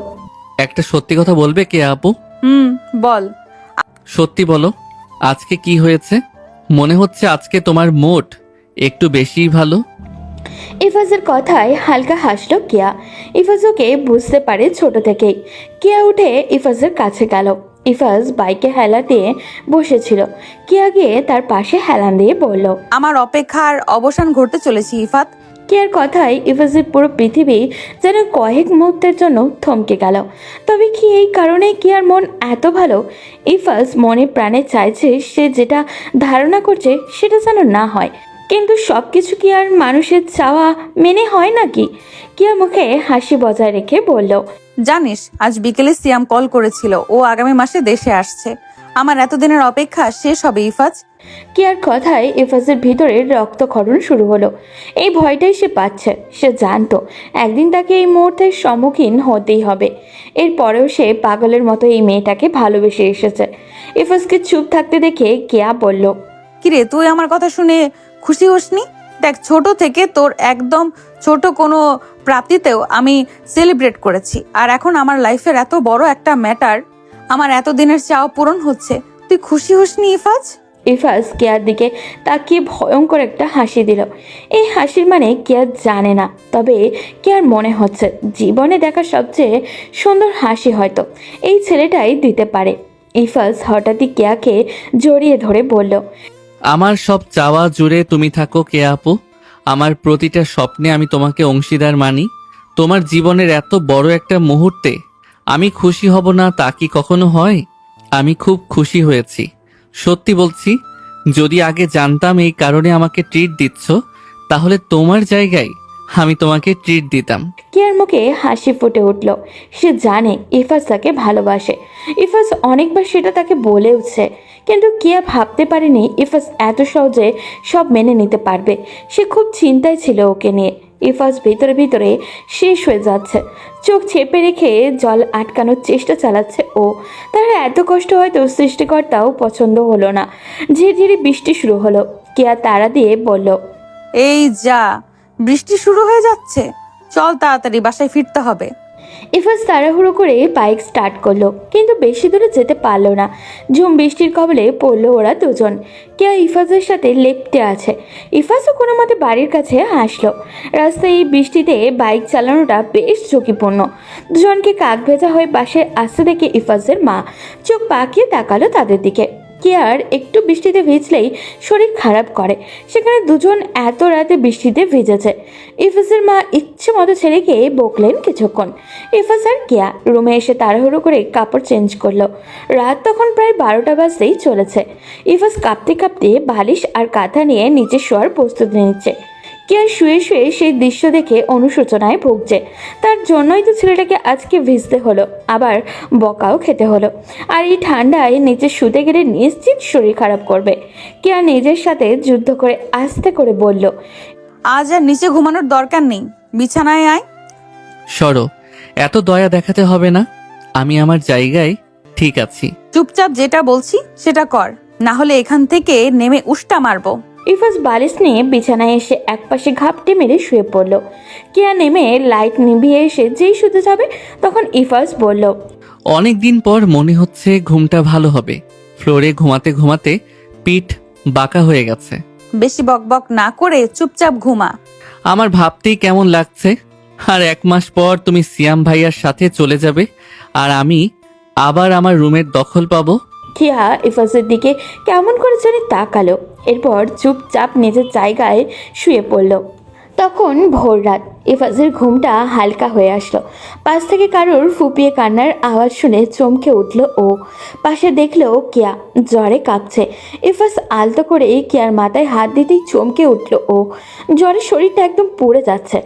একটা সত্যি কথা বলবে কে আপু? বল। সত্যি বলো, আজকে কি হয়েছে? মনে হচ্ছে আজকে তোমার মুড একটু বেশিই ভালো। ইফাজের কথায় হালকা হাসলো কেয়া। ইফাজ ওকে বুঝতে পারে ছোট থেকেই। কেয়া উঠে ইফাজের কাছে গেল। ইফাজ বাইকে হেলা দিয়ে বসেছিল। কেয়া গিয়ে তার পাশে হেলান দিয়ে বলল, আমার অপেক্ষার অবসান ঘটতে চলেছে ইফাত। কেয়ার কথায় ইফাজের পুরো পৃথিবী যেন কয়েক মুহূর্তের জন্য থমকে গেল। তবে কি এই কারণে কেয়ার মন এত ভালো? ইফাজ মনে প্রাণে চাইছে সে যেটা ধারণা করছে সেটা যেন না হয়, কিন্তু সব কিছু কি আর মানুষের চাওয়া মেনে হয় নাকি? কেয়া মুখে হাসি বজায় রেখে বলল, জানিস, আজ বিকেলে সিয়াম কল করেছিল, ও আগামী মাসে দেশে আসছে। আমার এতদিনের অপেক্ষা শেষ হবে ইফাজ। কেয়ার কথায় ইফাজের ভিতরে রক্তক্ষরণ শুরু হলো। এই ভয়টাই সে পাচ্ছে। সে জানতো একদিন তাকে এই মুহূর্তের সম্মুখীন হতেই হবে। এরপরেও সে পাগলের মতো এই মেয়েটাকে ভালোবেসে এসেছে। ইফাজকে চুপ থাকতে দেখে কেয়া বলল, কিরে, তুই আমার কথা শুনে খুশি হসনি? দেখ, ছোট থেকে তোর একদম ছোট কোনো প্রাপ্তিতেও আমি সেলিব্রেট করেছি, আর এখন আমার লাইফের এত বড় একটা ম্যাটার, আমার এতদিনের চাওয়া পূরণ হচ্ছে। তুই খুশি হসনি ইফাজ? ইফাজ কেয়ার দিকে তাকিয়ে ভয়ঙ্কর একটা হাসি দিল। এই হাসির মানে কেয়ার জানে না, তবে কেয়ার মনে হচ্ছে জীবনে দেখা সবচেয়ে সুন্দর হাসি হয়তো এই ছেলেটাই দিতে পারে। ইফাজ হঠাৎই কেয়াকে জড়িয়ে ধরে বলল, আমার সব চাওয়া জুড়ে তুমি থাকো কে আপু। আমার প্রতিটা স্বপ্নে আমি তোমাকে অংশীদার মানি। তোমার জীবনের এত বড় একটা মুহূর্তে আমি খুশি হব না তা কি কখনো হয়? আমি খুব খুশি হয়েছি, সত্যি বলছি। যদি আগে জানতাম এই কারণে আমাকে ট্রিট দিচ্ছ, তাহলে তোমার জায়গায় আমি তোমাকে ট্রিট দিতাম। কেয়ার মুখে হাসি ফুটে উঠল। সে জানে ইফাজ তাকে ভালোবাসে। ইফাজ অনেকবার সেটা তাকে বলেওছে, কিন্তু কেয়া ভাবতে পারেনি ইফাজ এত সহজে সব মেনে নিতে পারবে। সে খুব চিন্তায় ছিল ওকে নিয়ে। ইফাজ ভিতরে ভিতরে শেষ হয়ে যাচ্ছে। চোখ চেপে রেখে জল আটকানোর চেষ্টা চালাচ্ছে ও। তার এত কষ্ট হয়তো সৃষ্টিকর্তাও পছন্দ হলো না। ঝিরঝিরি বৃষ্টি শুরু হলো। কেয়া তাড়া দিয়ে বলল, এই যা, বৃষ্টি শুরু হয়ে যাচ্ছে, চল তাড়াতাড়ি বাসায় ফিরতে হবে। ইফাজ তাড়াহুড়ো করে বাইক স্টার্ট করলো, কিন্তু বেশি দূরে যেতে পারলো না। ঝুম বৃষ্টির কবলে পড়লো ওরা দুজন। কেয়া ইফাজের সাথে লেপ্টে আছে। ইফাজও কোনো মতে বাড়ির কাছে আসলো। রাস্তায় এই বৃষ্টিতে বাইক চালানোটা বেশ ঝুঁকিপূর্ণ। দুজনকে কাক ভেজা হয়ে পাশে আসতে দেখে ইফাজের মা চোখ পাকিয়ে তাকালো তাদের দিকে। কেয়ার একটু বৃষ্টিতে ভিজলেই শরীর খারাপ করে, সেখানে দুজন এত রাতে বৃষ্টিতে ভিজেছে। ইফাজের মা ইচ্ছে মতো ছেলেকে বকলেন কিছুক্ষণ। ইফাজ আর কেয়া রুমে এসে তাড়াহুড়ো করে কাপড় চেঞ্জ করলো। রাত তখন প্রায় 12টা বাজতেই চলেছে। ইফাজ কাঁপতে কাঁপতে বালিশ আর কাঁথা নিয়ে নিচে শোয়ার প্রস্তুতি নিচ্ছে। কেয়া শুয়ে শুয়ে সেই দৃশ্য দেখে অনুশোচনায় ভুগছে। তার জন্যই তো ছেলেটাকে আজকে ভিজতে হলো, আবার বকাও খেতে হলো। আর এই ঠান্ডায় নিচে শুতে গেলে নিশ্চিত শরীর খারাপ করবে। কেয়া নিজের সাথে যুদ্ধ করে আস্তে করে বলল, আজ আর নিচে ঘুমানোর দরকার নেই, বিছানায় আয়। সরো, এত দয়া দেখাতে হবে না, আমি আমার জায়গায় ঠিক আছি। চুপচাপ যেটা বলছি সেটা কর, না হলে এখান থেকে নেমে উষ্টা মারবো। ইফাজ বালিশ নিয়ে বিছানায় এসে একপাশে ঘাপটে মেরে শুয়ে পড়ল। কেয়া নেমে লাইট নিভিয়ে এসে যেই শুতে যাবে তখন ইফাজ বলল, অনেক দিন পর মনে হচ্ছে ঘুমটা ভালো হবে। ফ্লোরে ঘুমাতে ঘুমাতে পিঠ বাঁকা হয়ে গেছে। বেশি বকবক না করে চুপচাপ ঘুমা। আমার ভাবতেই কেমন লাগছে। আর 1 মাস পর তুমি সিয়াম ভাইয়ার সাথে চলে যাবে, আর আমি আবার আমার রুমের দখল পাবো। কেয়া ইফাজের দিকে কেমন করে জানি তাকালো, এরপর চুপচাপ নিজের জায়গায় শুয়ে পড়ল। তখন ভোর রাত। ইফাজের ঘুমটা হালকা হয়ে আসলো। পাশ থেকে কারোর ফুপিয়ে কান্নার আওয়াজ শুনে চমকে উঠল ও। পাশে দেখলো কেয়া জ্বরে কাঁপছে। ইফাজ আলতো করে কেয়ার মাথায় হাত দিতেই চমকে উঠল ও। জ্বরে শরীরটা একদম পুড়ে যাচ্ছে।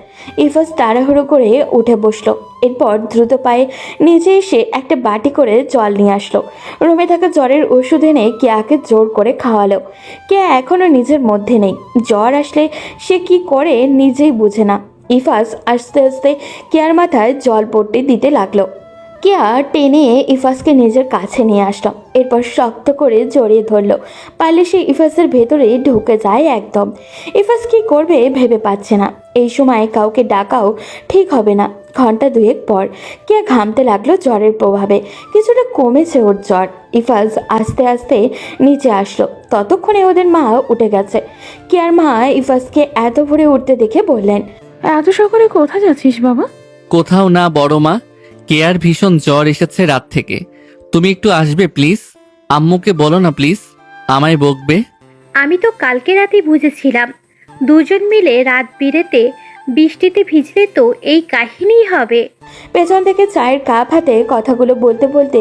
ইফাজ তাড়াহুড়ো করে উঠে বসলো। এরপর দ্রুত পায়ে নিচে এসে একটা বাটি করে জল নিয়ে আসলো। রুমে থাকা জ্বরের ওষুধ এনে কেয়াকে জোর করে খাওয়ালো। কেয়া এখনও নিজের মধ্যে নেই। জ্বর আসলে সে কি করে নিজেই বুঝে না। ইফাজ আস্তে আস্তে কেয়ার মাথায় জল পট্টি দিতে লাগলো। কেয়া টেনে ইফাজকে নিজের কাছে নিয়ে আসলো। এরপর শক্ত করে জড়িয়ে ধরলো। পারলে সে ইফাজের ভেতরে ঢুকে যায় একদম। ইফাজ কি করবে ভেবে পাচ্ছে না। এই সময় কাউকে ডাকাও ঠিক হবে না। ঘন্টা 2 পর কেয়া ঘামতে লাগলো জ্বরের প্রভাবে। কিছুটা কমেছে ওর জ্বর। ইফাজ আস্তে আস্তে নিচে আসলো। ততক্ষণে ওদের মা উঠে গেছে। কেয়ার মা ইফাজকে এত ভোরে উঠতে দেখে বললেন, এত সকালে কোথায় যাচ্ছিস বাবা? কোথাও না বড় মা, কেয়ার ভীষণ জ্বর এসেছে রাত থেকে। তুমি একটু আসবে প্লিজ? আম্মুকে বলো না প্লিজ, আমায় বকবে। আমি তো কালকে রাতে বুঝেছিলাম দুজন মিলে রাত বিরেতে বৃষ্টিতে ভিজলে তো এই কাহিনীই হবে। পেছন থেকে চায়ের কাপ হাতে কথাগুলো বলতে বলতে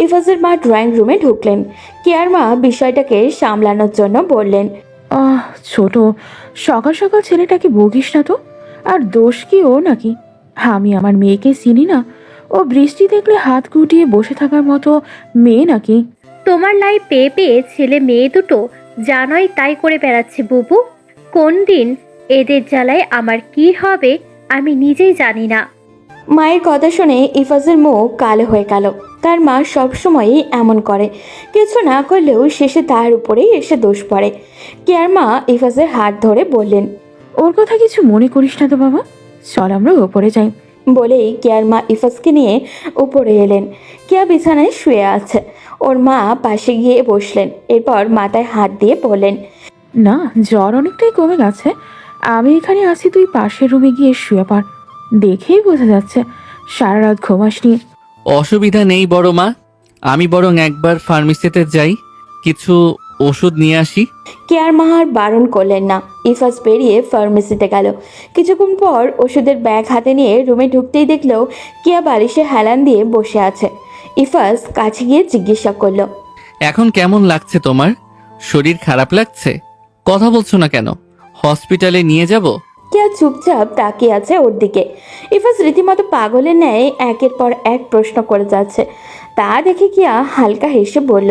ইফাজের মা ড্রয়িং রুমে ঢুকলেন। কেয়ার মা বিষয়টাকে সামলানোর জন্য বললেন, ছোট, সকাল সকাল ছেলেটাকে বকিস না তো। আর দোষ কি ও নাকি? আমি আমার মেয়েকে চিনি না? ও বৃষ্টি দেখলে হাত গুটিয়ে বসে থাকার মতো মেয়ে নাকি? তোমার লাই পেয়ে পেয়ে ছেলে মেয়ে দুটো জানোই তাই করে বেড়াচ্ছে বুবু। কোন দিন এদের জ্বালায় আমার কি হবে আমি নিজেই জানি না। মায়ের কথা শুনে ইফাজের মুখ কালো হয়ে গেল। তার মা সবসময়ই এমন করে, কিছু না করলেও শেষে তার উপরেই এসে দোষ পড়ে। কেয়ার মা ইফাজের হাত ধরে বললেন, ওর কথা কিছু মনে করিস না তো বাবা, চল আমরা ওপরে যাই। বলেই কেয়ার মা ইফাজকে নিয়ে উপরে এলেন। কেয়া বিছানায় শুয়ে আছে। ওর মা পাশে গিয়ে বসলেন। এরপর মাথায় হাত দিয়ে বললেন, না, জ্বর অনেকটাই কমে গেছে। আমি এখানে আছি, তুই পাশের রুমে গিয়ে শুয়ে পড়। দেখেই বোঝা যাচ্ছে সারা রাত ঘুমাসনি। অসুবিধা নেই বড় মা, আমি বরং একবার ফার্মেসিতে যাই, কিছু ওষুধ নিয়ে আসি। কেয়ার মা আর বারণ করলেন না। ইফাজ বেরিয়ে ফার্মেসিতে গেল। কিছুক্ষণ পর ওষুধের ব্যাগ হাতে নিয়ে রুমে ঢুকতেই দেখলো কেয়া বালিশে হেলান দিয়ে বসে আছে। ইফাজ কাছে গিয়ে জিজ্ঞাসা করলো, এখন কেমন লাগছে তোমার? শরীর খারাপ লাগছে? কথা বলছো না কেন? হসপিটালে নিয়ে যাব? কেয়া চুপচাপ তাকিয়ে আছে ওর দিকে। ইফাজ রীতিমতো পাগলের ন্যায় একের পর এক প্রশ্ন করে যাচ্ছে। তা দেখে কেয়া হালকা হেসে বলল,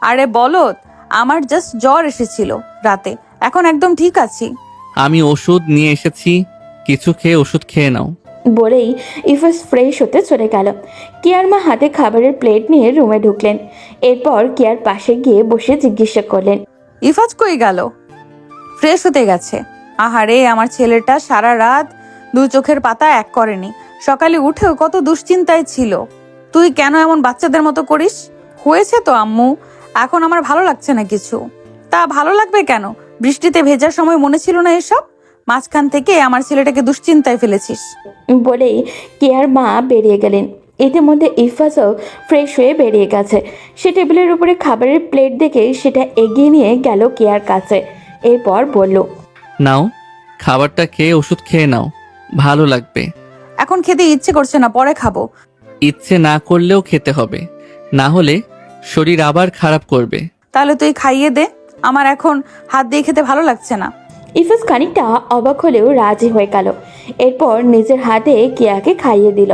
আরে বলদ, আমার জাস্ট জ্বর এসেছিল রাতে, এখন একদম ঠিক আছি। আমি ওষুধ নিয়ে এসেছি, কিছু খেয়ে ওষুধ খেয়ে নাও। বলেই ইফাজ ফ্রেশ হতে চলে গেল। কেয়ার মা হাতে খাবারের প্লেট নিয়ে রুমে ঢুকলেন। এরপর কেয়ার পাশে গিয়ে বসে জিজ্ঞাসা করলেন, ইফাজ কই গেল? ফ্রেশ হতে গেছে। আহারে, আমার ছেলেটা সারা রাত 2 চোখের পাতা এক করেনি, সকালে উঠেও কত দুশ্চিন্তায় ছিল। তুই কেন এমন বাচ্চাদের মতো করিস? হয়েছে তো আম্মু, এখন আমার ভালো লাগছে না কিছু। তা ভালো লাগবে কেন? বৃষ্টিতে ভেজার সময় মনে ছিল না এসব? মাঝখান থেকে আমার ছেলেটাকে দুশ্চিন্তায় ফেলেছিস। বলেই কেয়ার মা বেরিয়ে গেলেন। ইতিমধ্যে ইফাজও ফ্রেশ হয়ে বেরিয়ে গেছে। সে টেবিলের উপরে খাবারের প্লেট দেখে সেটা এগিয়ে নিয়ে গেল কেয়ার কাছে। এরপর বলল, নাও, খাবারটা খেয়ে ওষুধ খেয়ে নাও, ভালো লাগবে। এখন খেতে ইচ্ছে করছে না, পরে খাবো। ইচ্ছে না করলেও খেতে হবে, না হলে শরীর আবার খারাপ করবে। তাহলে তুই খাইয়ে দে, আমার এখন হাত দিয়ে খেতে ভালো লাগছে না। ইফাজ খানিকটা অবাক হলেও রাজি হয়ে গেল। এরপর নিজের হাতে কেয়াকে খাইয়ে দিল।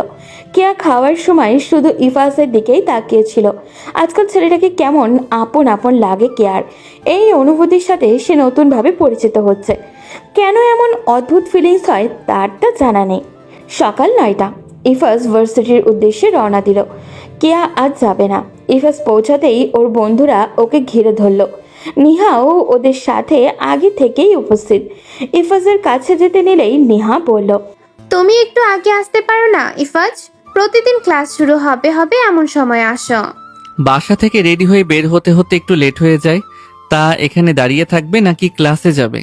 কেয়া খাওয়ার সময় শুধু ইফাজের দিকেই তাকিয়েছিল। আজকাল ছেলেটাকে কেমন আপন আপন লাগে কেয়ার। এই অনুভূতির সাথে সে নতুনভাবে পরিচিত হচ্ছে। কেন এমন অদ্ভুত ফিলিংস হয় তার তা জানা নেই। সকাল 9টা। ইফাজ ভার্সিটির উদ্দেশ্যে রওনা দিল। কেয়া আজ যাবে না। ইফাজ পৌঁছাতেই ওর বন্ধুরা ওকে ঘিরে ধরল। নিহাও ওদের সাথে আগে থেকেই উপস্থিত। ইফাজের কাছে যেতে নিলেই নিহা বলল, তুমি একটু আগে আসতে পারো না ইফাজ? প্রতিদিন ক্লাস শুরু হবে হবে এমন সময় আসো। বাসা থেকে রেডি হয়ে বের হতে হতে একটু লেট হয়ে যায়। তা এখানে দাঁড়িয়ে থাকবে নাকি ক্লাসে যাবে?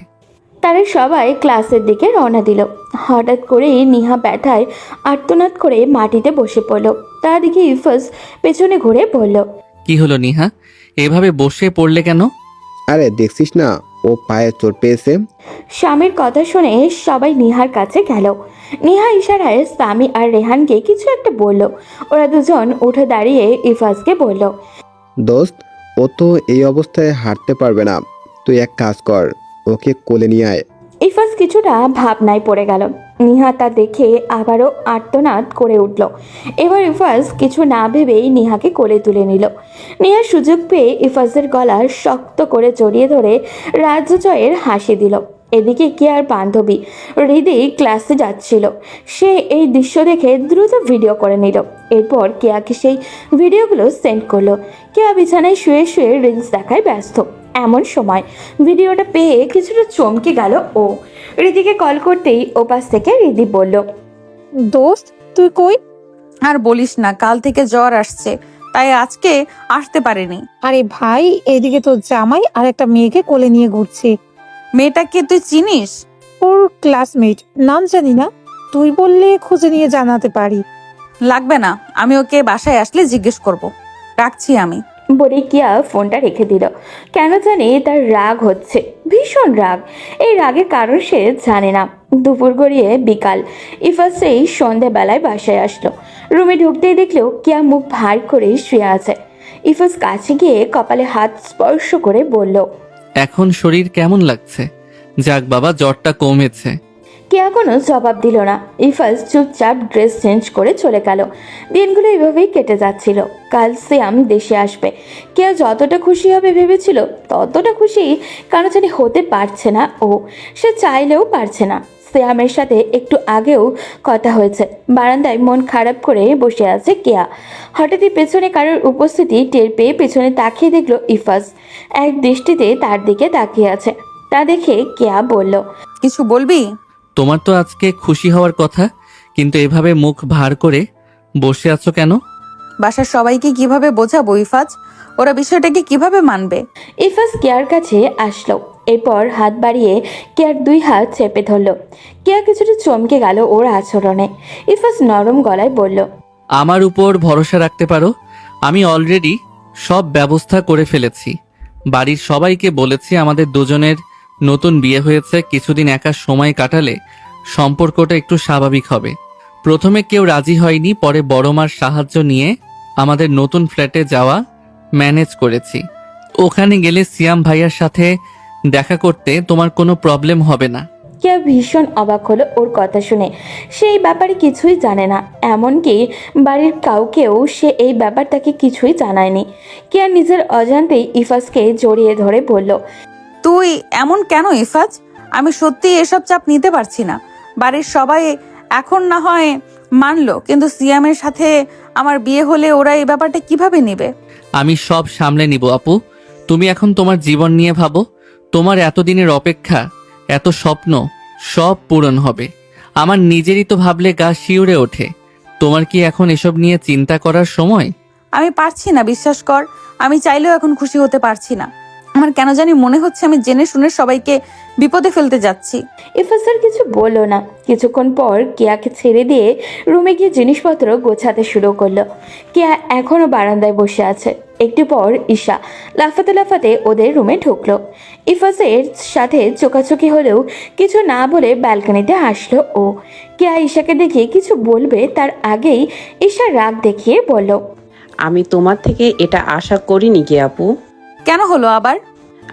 তারা সবাই ক্লাসের দিকে রওনা দিল। হঠাৎ করেই নিহা ব্যথায় আর্তনাদ করে মাটিতে বসে পড়ল। তা দেখে ইফাজ পেছনে ঘুরে বলল, কি হলো নিহা, এভাবে বসে পড়লে কেন? আরে দেখছিস না, ও পায়ে চোট পেয়েছে। স্বামীর কথা শুনে সবাই নিহার কাছে গেল। নিহা ইশারায় সামি আর রেহানকে কিছু একটা বলল। ওরা দুজন উঠে দাঁড়িয়ে ইফাজকে বলল, দোস্ত, ও তো এই অবস্থায় হাঁটতে পারবে না, তুই এক কাজ কর, ওকে কোলে নিয়ে আয়। ইফাজ কিছুটা ভাবনায় পড়ে গেল। নিহা তা দেখে আবারও আর্তনাদ করে উঠল। এবার ইফাজ কিছু না ভেবেই নিহাকে কোলে তুলে নিল। নিহা সুযোগ পেয়ে ইফাজের গলা শক্ত করে জড়িয়ে ধরে রাজ্য জয়ের হাসি দিল। এদিকে কেয়ার বান্ধবী হৃদি ক্লাসে যাচ্ছিল। সে এই দৃশ্য দেখে দ্রুত ভিডিও করে নিল। এরপর কেয়াকে সেই ভিডিওগুলো সেন্ড করলো। কেয়া বিছানায় শুয়ে শুয়ে রিলস দেখায় ব্যস্ত। এমন সময় ভিডিওটা পেয়ে কিছুটা চমকে গেল ও। হৃদিকে কল করতেই ওপাশ থেকে হৃদি বলল, দোস্ত তুই কই? আর বলিস না, কাল থেকে জ্বর আসছে, তাই আজকে আসতে পারিনি। আরে ভাই, এদিকে তো জামাই আর একটা মেয়েকে কোলে নিয়ে ঘুরছে। মেয়েটাকে তুই চিনিস? ওর ক্লাসমেট, নাম জানি না, তুই বললে খুঁজে নিয়ে জানাতে পারি। লাগবে না, আমি ওকে বাসায় আসলে জিজ্ঞেস করব। রাখছি আমি। বলে কিয়া ফোনটা রেখে দিল। কেন জানি তার রাগ হচ্ছে, ভীষণ রাগ। এই রাগের কারণ সে জানে না। দুপুর গড়িয়ে বিকাল। ইফাজ সেই সন্ধ্যাবেলায় বাসায় আসলো। রুমে ঢুকতেই দেখলেও কিয়া মুখ ভার করে শুয়ে আছে। ইফাজ কাছে গিয়ে কপালে হাত স্পর্শ করে বলল, এখন শরীর কেমন লাগছে? যাক বাবা, জ্বরটা কমেছে। কেয়া কোনো জবাব দিল না। ইফাজ চুপচাপ ড্রেস চেঞ্জ করে চলে গেল। দিনগুলো এভাবেই কেটে যাচ্ছিল। কাল সিয়াম দেশে আসবে। কেয়া যতটা খুশি হবে ভেবেছিল, ততটা খুশি কেন জানি হতে পারছে না ও। সে চাইলেও পারছে না। সিয়ামের সাথে একটু আগেও কথা হয়েছে। বারান্দায় মন খারাপ করে বসে আছে কেয়া। হঠাৎই পেছনে কারোর উপস্থিতি টের পেয়ে পেছনে তাকিয়ে দেখলো ইফাজ এক দৃষ্টিতে তার দিকে তাকিয়ে আছে। তা দেখে কেয়া বলল, কিছু বলবি? তোমার তো আজকে খুশি হওয়ার কথা, কিন্তু এভাবে মুখ ভার করে বসে আছো কেন? বাসার সবাইকে কিভাবে বোঝাবো ইফাজ? ওরা বিষয়টাকে কিভাবে মানবে? ইফাজ কেয়ার কাছে আসলো। এরপর হাত বাড়িয়ে কেয়ার 2 হাত চেপে ধরল। কেয়া কিছুটা চমকে গেল ওর আচরণে। ইফাজ নরম গলায় বলল, আমার উপর ভরসা রাখতে পারো। আমি অলরেডি সব ব্যবস্থা করে ফেলেছি। বাড়ির সবাইকে বলেছি আমাদের দুজনের নতুন বিয়ে হয়েছে, কিছুদিন একা সময় কাটালে সম্পর্কটা একটু স্বাভাবিক হবে। প্রথমে কেউ রাজি হয়নি, পরে বড় মার সাহায্য নিয়ে আমাদের নতুন ফ্ল্যাটে যাওয়া ম্যানেজ করেছি। ওখানে গেলে সিয়াম ভাইয়ার সাথে দেখা করতে তোমার কোনো প্রবলেম হবে না। কেয়া ভীষণ অবাক হলো ওর কথা শুনে। সে এই ব্যাপারে কিছুই জানে না, এমনকি বাড়ির কাউকেও সে এই ব্যাপারটাকে কিছুই জানায়নি। কেয়া নিজের অজান্তেই ইফাজকে জড়িয়ে ধরে বলল, তুই এমন কেন ইফাজ? আমি সত্যি এসব চাপ নিতে পারছি না। বাড়ির সবাই এখন না হয় মানলো, কিন্তু সিয়ামের সাথে আমার বিয়ে হলে ওরা এই ব্যাপারটা কিভাবে নেবে? আমি সব সামলে নিব আপু। তুমি এখন তোমার জীবন নিয়ে ভাবো। তোমার এতদিনের অপেক্ষা, এত স্বপ্ন সব পূরণ হবে। আমার নিজেরই তো ভাবলে গা শিউরে ওঠে। তোমার কি এখন এসব নিয়ে চিন্তা করার সময়? আমি পারছি না, বিশ্বাস কর। আমি চাইলেও এখন খুশি হতে পারছি না। আমার কেন জানি মনে হচ্ছে আমি জেনে শুনে সবাইকে বিপদে ফেলতে যাচ্ছি। ইফাসার কিছু বলল না। কিছুক্ষণ পর কেয়াকে ছেড়ে দিয়ে রুমে গিয়ে জিনিসপত্র গোছাতে শুরু করলো। কেয়া এখনো বারান্দায় বসে আছে। একটু পর ঈশা লাফাতে লাফাতে ওদের রুমে ঢুকলো। ইফাসের সাথে চোকাচোকি হলেও কিছু না বলে ব্যালকনিতে আসলো ও। কেয়া ঈশাকে দেখে কিছু বলবে তার আগেই ঈশা রাগ দেখিয়ে বলল, আমি তোমার থেকে এটা আশা করিনি কে আপু। কেন হলো আবার?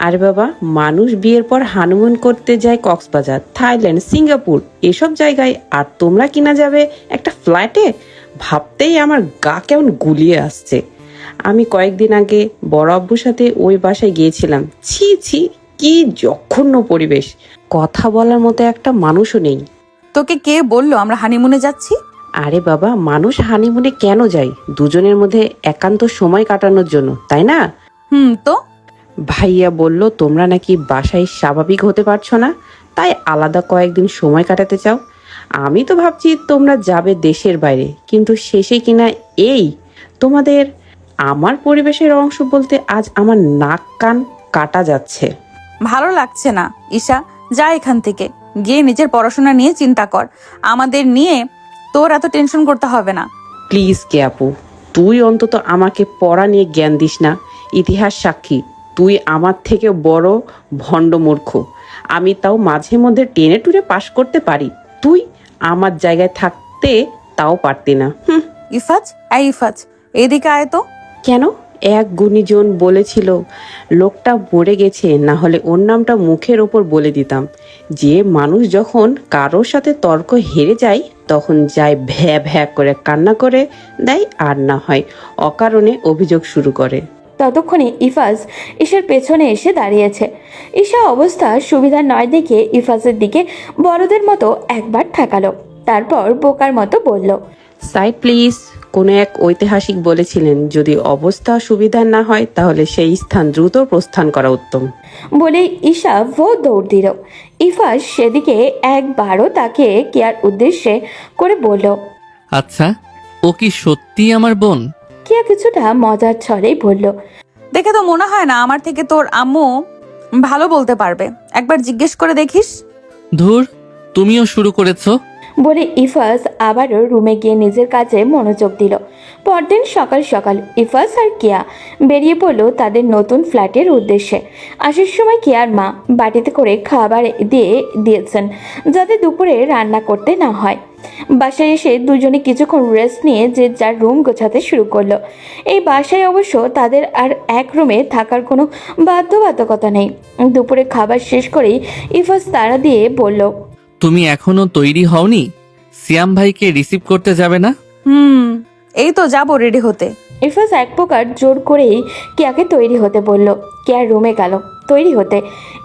আরে বাবা, মানুষ বিয়ের পর হানিমুন করতে যায় কক্সবাজার, থাইল্যান্ড, সিঙ্গাপুর এসব জায়গায়, আর তোমরা কিনা যাবে একটা ফ্ল্যাটে। ভাবতেই আমার গা কেমন গুলিয়ে আসছে। আমি কয়েকদিন আগে বড় আব্বুর সাথে ওই বাসায় গিয়েছিলাম। ছি ছি, কি জঘন্য পরিবেশ। কথা বলার মতো একটা মানুষও নেই। তোকে কে বললো আমরা হানিমুনে যাচ্ছি? আরে বাবা, মানুষ হানিমুনে কেন যায়? দুজনের মধ্যে একান্ত সময় কাটানোর জন্য, তাই না? তো ভাইয়া বলল তোমরা নাকি বাসায় স্বাভাবিক হতে পারছো না, তাই আলাদা কয়েকদিন সময় কাটাতে চাও। আমি তো ভাবছি তোমরা যাবে দেশের বাইরে, কিন্তু শেষে কিনা এই তোমাদের। আমার পরিবেশের অংশ বলতে আজ আমার নাক কান কাটা যাচ্ছে। ভালো লাগছে না ঈশা, যা এখান থেকে। গিয়ে নিজের পড়াশোনা নিয়ে চিন্তা কর। আমাদের নিয়ে তোর এত টেনশন করতে হবে না। প্লিজ কে আপু, তুই অন্তত আমাকে পড়া নিয়ে জ্ঞান দিস না। ইতিহাস সাক্ষী, তুই আমার থেকে বড় ভণ্ড মূর্খ। আমি তাও মাঝে মধ্যে টেনে টুরে পাশ করতে পারি, তুই আমার জায়গায় থাকতে তাও পারতি না। ইফাজ, ইফাজ, এদিকে আয় তো। কেন? এক গুণীজন বলেছিল লোকটা মরে গেছে, না হলে ওর নামটা মুখের ওপর বলে দিতাম। যে মানুষ যখন কারোর সাথে তর্ক হেরে যায় তখন যায় ভ্যা ভ্যা করে কান্না করে দেয়, আর না হয় অকারণে অভিযোগ শুরু করে। ততক্ষণে ইফাজ ঈশার পেছনে এসে দাঁড়িয়েছে। ঈশা অবস্থা সুবিধা নয় দেখে ইফাজের দিকে বড়দের মতো একবার ঠেকালো, তারপর বোকার মতো বলল, সাইড প্লিজ। কোনো এক ঐতিহাসিক বলেছিলেন যদি অবস্থা সুবিধা না হয় তাহলে সেই স্থান দ্রুত প্রস্থান করা উত্তম। বলে ঈশা দৌড় দিল। ইফাজ সেদিকে একবারও তাকে কেয়ার উদ্দেশ্যে করে বলল, আচ্ছা, ও কি সত্যি আমার বোন? কেয়া কিছুটা মজার ছলেই বলল, দেখে তো মনে হয় না আমার থেকে তোর আম্মু ভালো বলতে পারবে। একবার জিজ্ঞেস করে দেখিস। ধুর, তুমিও শুরু করেছো। বলে ইফাজ আবারও রুমে গিয়ে নিজের কাজে মনোযোগ দিল। পরদিন সকাল সকাল ইফাজ আর কেয়া বেরিয়ে পড়লো তাদের নতুন ফ্ল্যাটের উদ্দেশ্যে। আসার সময় কেয়ার মা বাটিতে করে খাবার দিয়েছেন যাতে দুপুরে রান্না করতে না হয়। বাসায় এসে দুজনে কিছুক্ষণ রেস্ট নিয়ে যে যার রুম গোছাতে শুরু করলো। এই বাসায় অবশ্য তাদের আর এক রুমে থাকার কোনো বাধ্যবাধকতা নেই। দুপুরে খাবার শেষ করেই ইফাজ তাড়া দিয়ে বলল, তুমি এখনো তৈরি হওনি? সিয়াম ভাইকে রিসিভ করতে যাবে না? এই তো যাবো রেডি হতে। ইফাজ এক প্রকার জোর করেই কেয়াকে তৈরি হতে বলল। কেয়ার রুমে গেল তৈরি হতে।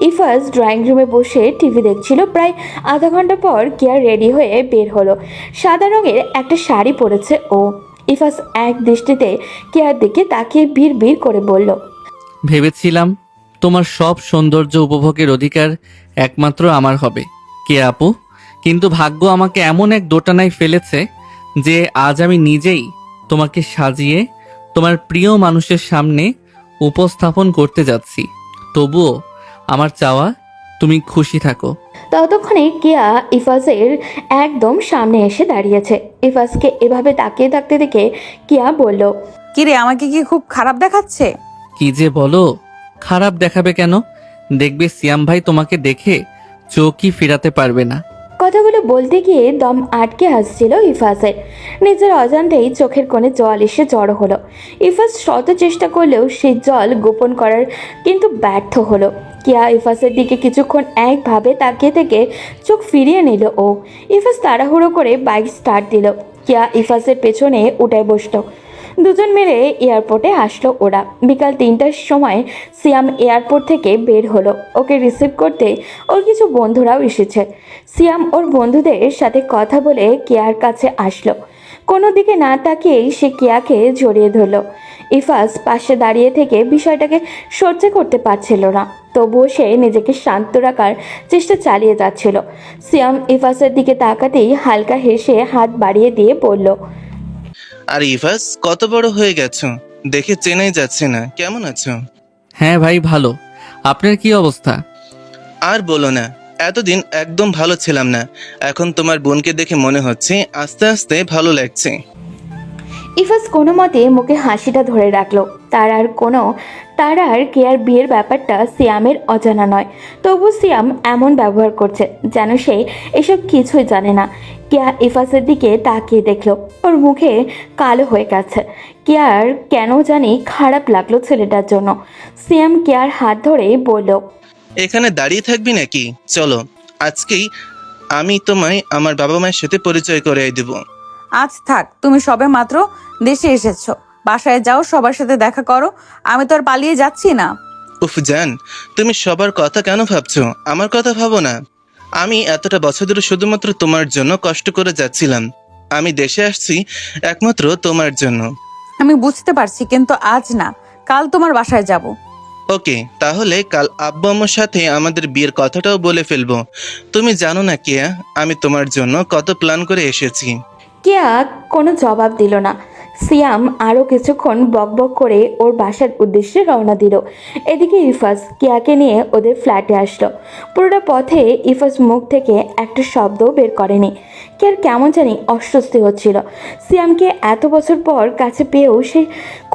ইফাজ ড্রয়িং রুমে বসে টিভি দেখছিল। প্রায় আধা ঘন্টা পর কেয়া রেডি হয়ে বের হলো। সাদা রঙের একটা শাড়ি পরেছে ও। ইফাজ এক দৃষ্টিতে কেয়ার দিকে তাকিয়ে বিড় বিড় করে বলল, ভেবেছিলাম তোমার সব সৌন্দর্য উপভোগের অধিকার একমাত্র আমার হবে কে আপু, কিন্তু ভাগ্য আমাকে এমন এক দোটানায় ফেলেছে যে আজ আমি নিজেই তোমাকে সাজিয়ে তোমার প্রিয় মানুষের সামনে উপস্থাপন করতে যাচ্ছি। তবুও আমার চাওয়া তুমি খুশি থাকো। ততক্ষণে কেয়া ইফাজের একদম সামনে এসে দাঁড়িয়েছে। ইফাজকে এভাবে তাকিয়ে থাকতে দেখে কেয়া বলল, কিরে, আমাকে কি খুব খারাপ দেখাচ্ছে? কি যে বলো, খারাপ দেখাবে কেন? দেখবে সিয়াম ভাই তোমাকে দেখে চোখই ফেরাতে পারবে না। কথাগুলো বলতে গিয়ে দম আটকে আসছিল ইফাজের। নিজের অজান্তেই চোখের কোণে জল এসে জড়ো হলো। ইফাজ শত চেষ্টা করলেও সেই জল গোপন করার কিন্তু ব্যর্থ হলো। কেয়া ইফাজের দিকে কিছুক্ষণ একভাবে তাকিয়ে থেকে চোখ ফিরিয়ে নিল ও। ইফাজ তাড়াহুড়ো করে বাইক স্টার্ট দিল। কেয়া ইফাজের পেছনে উঠে বসলো। দুজন মিলে এয়ারপোর্টে আসলো ওরা। বিকাল 3টার সময় সিয়াম এয়ারপোর্ট থেকে বের হলো। ওকে রিসিভ করতে ওর কিছু বন্ধুরাও এসেছে। সিয়াম ওর বন্ধুদের সাথে কথা বলে কেয়ার কাছে আসলো। কোনো দিকে না তাকিয়েই সে কেয়াকে জড়িয়ে ধরলো। ইফাজ পাশে দাঁড়িয়ে থেকে বিষয়টাকে সহ্য করতে পারছিল না। তবুও সে নিজেকে শান্ত রাখার চেষ্টা চালিয়ে যাচ্ছিল। সিয়াম ইফাসের দিকে তাকাতেই হালকা হেসে হাত বাড়িয়ে দিয়ে বলল, আর ইভাস, কত বড় হয়ে গেছো, দেখে চেনাই যাচ্ছে না। কেমন আছো? হ্যাঁ ভাই, ভালো। আপনার কি অবস্থা? আর বলো না, এতদিন একদম ভালো ছিলাম না। এখন তোমার বোনকে দেখে মনে হচ্ছে আস্তে আস্তে ভালো লাগছে। ইফাস কোনো মতে মুখে হাসিটা ধরে রাখলো। তার আর কেয়ার বিয়ের ব্যাপারটা সিয়ামের অজানা নয়। তবু সিয়াম এমন ব্যবহার করছে যেন সে এসব কিছুই জানে না। কেয়া ইফাসের দিকে তাকিয়ে দেখলো, ওর মুখে কালো হয়ে গেছে। কেয়ার কেন জানি খারাপ লাগলো ছেলেটার জন্য। সিয়াম কেয়ার হাত ধরে বলল, এখানে দাঁড়িয়ে থাকবি নাকি? চলো, আজকেই আমি তোমায় আমার বাবা মায়ের সাথে পরিচয় করিয়ে দেব। আজ থাক, তুমি সবে মাত্র দেশে এসেছো, বাসায় যাও, সবার সাথে দেখা করো। আমি তো আর পালিয়ে যাচ্ছি না। উফ জান, তুমি সবার কথা কেন ভাবছো? আমার কথা ভাবো না। আমি এতটা বছর ধরে শুধুমাত্র তোমার জন্য কষ্ট করে যাচ্ছিলাম। আমি দেশে আসছি একমাত্র তোমার জন্য। আমি বুঝতে পারছি, কিন্তু আজ না, কাল তোমার বাসায় যাব। ওকে, তাহলে কাল আব্বু আম্মুর সাথে আমাদের বিয়ের কথাটাও বলে ফেলবো। তুমি জানো না কেয়া, আমি তোমার জন্য কত প্ল্যান করে এসেছি। কেয়া কোনো জবাব দিল না। সিয়াম আরও কিছুক্ষণ বকবক করে ওর বাসার উদ্দেশ্যে রওনা দিল। এদিকে ইফাস কেয়াকে নিয়ে ওদের ফ্ল্যাটে আসলো। পুরোটা পথে ইফাস মুখ থেকে একটা শব্দও বের করেনি। কেয়ার কেমন জানি অস্বস্তি হচ্ছিল। সিয়ামকে এত বছর পর কাছে পেয়েও সে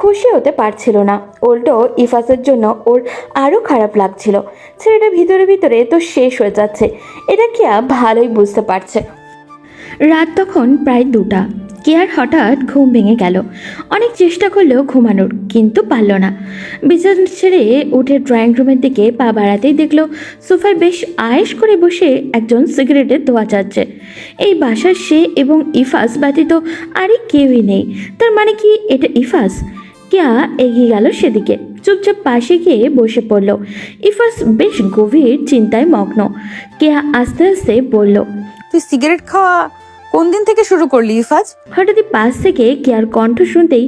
খুশি হতে পারছিল না। উল্টো ইফাসের জন্য ওর আরও খারাপ লাগছিল। ছেলেটা ভিতরে ভিতরে তো শেষ হয়ে যাচ্ছে, এটা কেয়া ভালোই বুঝতে পারছে। রাত তখন প্রায় 2টা। কেয়ার হঠাৎ ঘুম ভেঙে গেল। অনেক চেষ্টা করলো ঘুমানোর, কিন্তু পারল না। বিছানা ছেড়ে উঠে ড্রয়িং রুমের দিকে পা বাড়াতেই দেখলো সোফায় বেশ আয়েশ করে বসে একজন সিগারেটের ধোঁয়া চাচ্ছে। এই বাসার সে এবং ইফাস ব্যতীত আরে কেউই নেই। তার মানে কি এটা ইফাস? কেয়া এগিয়ে গেল সেদিকে, চুপচাপ পাশে গিয়ে বসে পড়ল। ইফাস বেশ গভীর চিন্তায় মগ্ন। কেয়া আস্তে আস্তে বলল, তুই সিগারেট খাওয়া কোন দিন থেকে শুরু করলি ইফাজ? হঠাৎই পাশ থেকে কেয়ার কণ্ঠ শুনতেই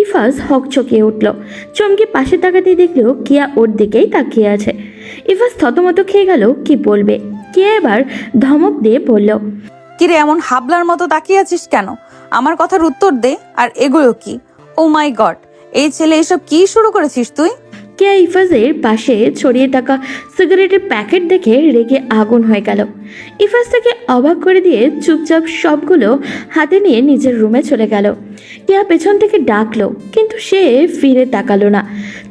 ইফাজ হকচকিয়ে উঠল। চমকে পাশে তাকাতেই দেখলো কেয়া ওর দিকেই তাকিয়ে আছে। ইফাজ থতমত খেয়ে গেল, কি বলবে। কেয়া এবার ধমক দিয়ে বলল, কিরে, এমন হাবলার মতো তাকিয়ে আছিস কেন? আমার কথার উত্তর দে। আর এগুলো কি? ও মাই গড, এই ছেলে এসব কি শুরু করেছিস তুই? কেয়া ইফাজের পাশে ছড়িয়ে থাকা সিগারেটের প্যাকেট দেখে রেগে আগুন হয়ে গেল। ইফাজ তাকে অবাক করে দিয়ে চুপচাপ সবগুলো হাতে নিয়ে নিজের রুমে চলে গেল। কেয়া পেছন থেকে ডাকলো, কিন্তু সে ফিরে তাকালো না।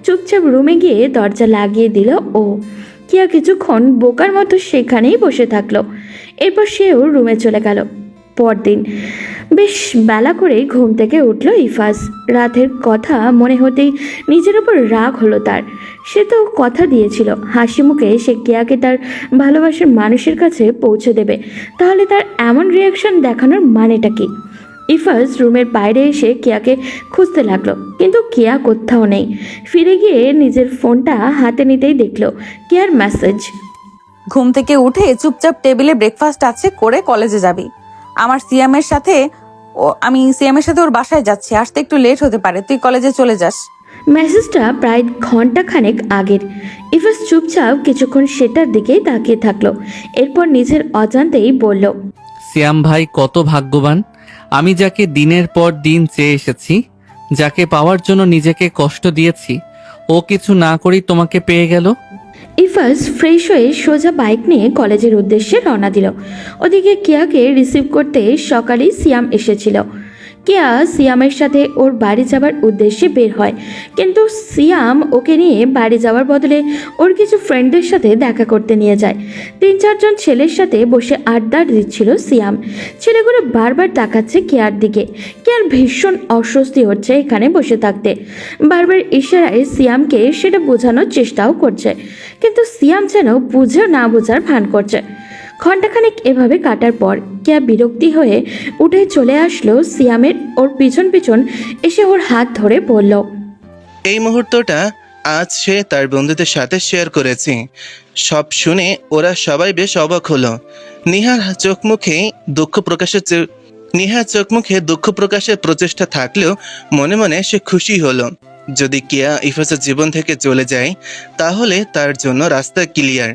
চুপচাপ রুমে গিয়ে দরজা লাগিয়ে দিল ও। কেয়া কিছুক্ষণ বোকার মতো সেখানেই বসে থাকলো। এরপর সেও রুমে চলে গেল। পরদিন বেশ বেলা করে ঘুম থেকে উঠল ইফাজ। রাতের কথা মনে হতেই নিজের উপর রাগ হলো তার। সে তো কথা দিয়েছিল হাসি মুখে সে কেয়াকে তার ভালোবাসার মানুষের কাছে পৌঁছে দেবে। তাহলে তার এমন রিয়াকশন দেখানোর মানেটা কি? ইফাজ রুমের বাইরে এসে কেয়াকে খুঁজতে লাগলো, কিন্তু কেয়া কোথাও নেই। ফিরে গিয়ে নিজের ফোনটা হাতে নিতেই দেখলো কেয়ার মেসেজ। ঘুম থেকে উঠে চুপচাপ টেবিলে ব্রেকফাস্ট আছে, করে কলেজে যাবি। আমি সিয়ামের সাথে ওর বাসায় যাচ্ছি, আসতে একটু লেট হতে পারে, তুই কলেজে চলে যাস। মেসেজটা প্রায় ঘন্টাখানেক আগের। ইফাস চুপচাপ কিছুক্ষণ সেটার দিকেই তাকিয়ে থাকলো। এরপর নিজের অজান্তেই বলল, সিয়াম ভাই কত ভাগ্যবান। আমি যাকে দিনের পর দিন চেয়ে এসেছি, যাকে পাওয়ার জন্য নিজেকে কষ্ট দিয়েছি, ও কিছু না করেই তোমাকে পেয়ে গেল। ইফাস ফ্রেশ হয়ে সোজা বাইক নিয়ে কলেজের উদ্দেশ্যে রওনা দিল। ওদিকে কেয়াকে রিসিভ করতে সকালেই সিয়াম এসেছিল। কেয়া সিয়ামের সাথে ওর বাড়ি যাবার উদ্দেশ্যে বের হয়, কিন্তু সিয়াম ওকে নিয়ে বাড়ি যাওয়ার বদলে ওর কিছু ফ্রেন্ডদের সাথে দেখা করতে নিয়ে যায়। 3-4 জন ছেলের সাথে বসে আড্ডা দিচ্ছিল সিয়াম। ছেলেগুলো বারবার তাকাচ্ছে কেয়ার দিকে। কেয়ার ভীষণ অস্বস্তি হচ্ছে এখানে বসে থাকতে। বারবার ইশারায় সিয়ামকে সেটা বোঝানোর চেষ্টাও করছে, কিন্তু সিয়াম যেন বুঝে না বোঝার ভান করছে। ঘণ্টাখানেক এভাবে কাটার পর কেয়া বিরক্তি হয়ে উঠে চলে আসলো সিয়ামের ওর পিছন পিছন এসে ওর হাত ধরে বলল, এই মুহূর্তটা আজ সে তার বন্ধুদের সাথে শেয়ার করেছে। সব শুনে ওরা সবাই বেশ অবাক হলো। নিহার চোখ মুখে দুঃখ প্রকাশের প্রচেষ্টা থাকলেও মনে মনে সে খুশি হলো। যদি কেয়া ইফাজের জীবন থেকে চলে যায় তাহলে তার জন্য রাস্তা ক্লিয়ার।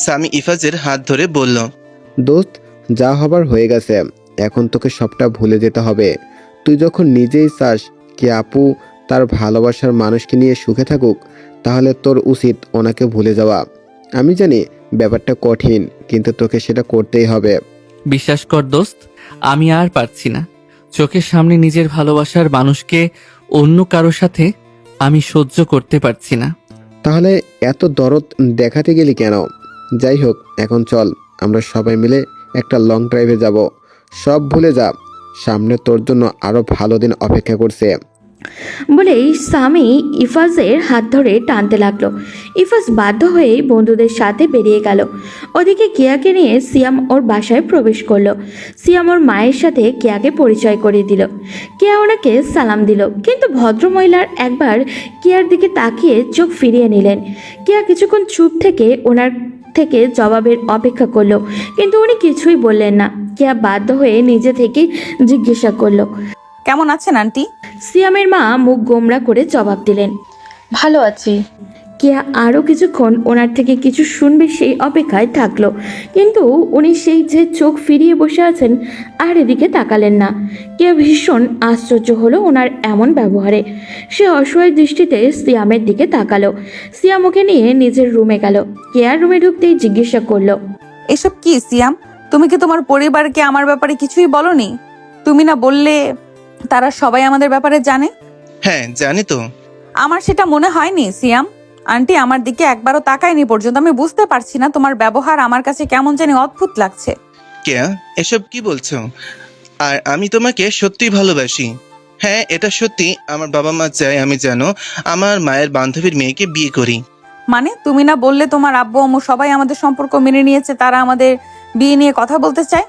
সামি ইফাজের হাত ধরে বলল, দোস্ত, যা হবার হয়ে গেছে, এখন তোকে সবটা ভুলে যেতে হবে। তুই যখন নিজেই চাস কি আপু তার ভালোবাসার মানুষকে নিয়ে সুখে থাকুক, তাহলে তোর উচিত ওনাকে ভুলে যাওয়া। আমি জানি ব্যাপারটা কঠিন, কিন্তু তোকে সেটা করতেই হবে। বিশ্বাস কর দোস্ত, আমি আর পারছি না। চোখের সামনে নিজের ভালোবাসার মানুষকে অন্য কারোর সাথে আমি সহ্য করতে পারছি না। তাহলে এত দরদ দেখাতে গেলি কেন? যাই হোক, এখন চল আমরা সবাই মিলে একটা লং ড্রাইভে যাব। সব ভুলে যা, সামনে তোর জন্য আরো ভালো দিন অপেক্ষা করছে। বলেই সামি ইফাজের হাত ধরে টানতে লাগলো। ইফাজ বাধ্য হয়ে বন্ধুদের সাথে বেরিয়ে গেল। ওদিকে কেয়াকে নিয়ে সিয়াম ওর বাসায় প্রবেশ করলো। সিয়াম ওর মায়ের সাথে কেয়াকে পরিচয় করিয়ে দিল। কেয়া ওনাকে সালাম দিল, কিন্তু ভদ্রমহিলার একবার কেয়ার দিকে তাকিয়ে চোখ ফিরিয়ে নিলেন। কেয়া কিছুক্ষণ চুপ থেকে ওনার থেকে জবাবের অপেক্ষা করলো, কিন্তু উনি কিছুই বললেন না। কেয়া বাধ্য হয়ে নিজে থেকে জিজ্ঞাসা করলো, কেমন আছেন আন্টি? সিয়ামের মা মুখ গোমরা করে জবাব দিলেন, ভালো আছি। কেয়া আরও কিছুক্ষণ ওনার থেকে কিছু শুনবে সেই অপেক্ষায় থাকলো, কিন্তু উনি সেই যে চোখ ফিরিয়ে বসে আছেন আর এদিকে তাকালেন না। কেয়া ভীষণ আশ্চর্য হলো ওনার এমন ব্যবহারে। সে অসহায় দৃষ্টিতে সিয়ামের দিকে তাকালো। সিয়াম ওকে নিয়ে নিজের রুমে গেল। কেয়ার রুমে ঢুকতেই জিজ্ঞাসা করলো, এসব কি সিয়াম? তুমি কি তোমার পরিবারকে আমার ব্যাপারে কিছুই বলনি? তুমি না বললে তারা সবাই আমাদের ব্যাপারে জানে? হ্যাঁ জানি তো। আমার সেটা মনে হয়নি সিয়াম। আন্টি আমার দিকে একবারও তাকায়নি পর্যন্ত। আমি বুঝতে পারছি না, তোমার ব্যবহার আমার কাছে কেমন জানি অদ্ভুত লাগছে। কেয়া, এসব কি বলছো? আর আমি তোমাকে সত্যিই ভালোবাসি। হ্যাঁ, এটা সত্যি। আমার বাবা মা চায় আমি যেন আমার মায়ের বান্ধবীর মেয়েকে বিয়ে করি। মানে তুমি না বললে তোমার আব্বু আম্মু সবাই আমাদের সম্পর্ক মেনে নিয়েছে, তারা আমাদের বিয়ে নিয়ে কথা বলতে চায়?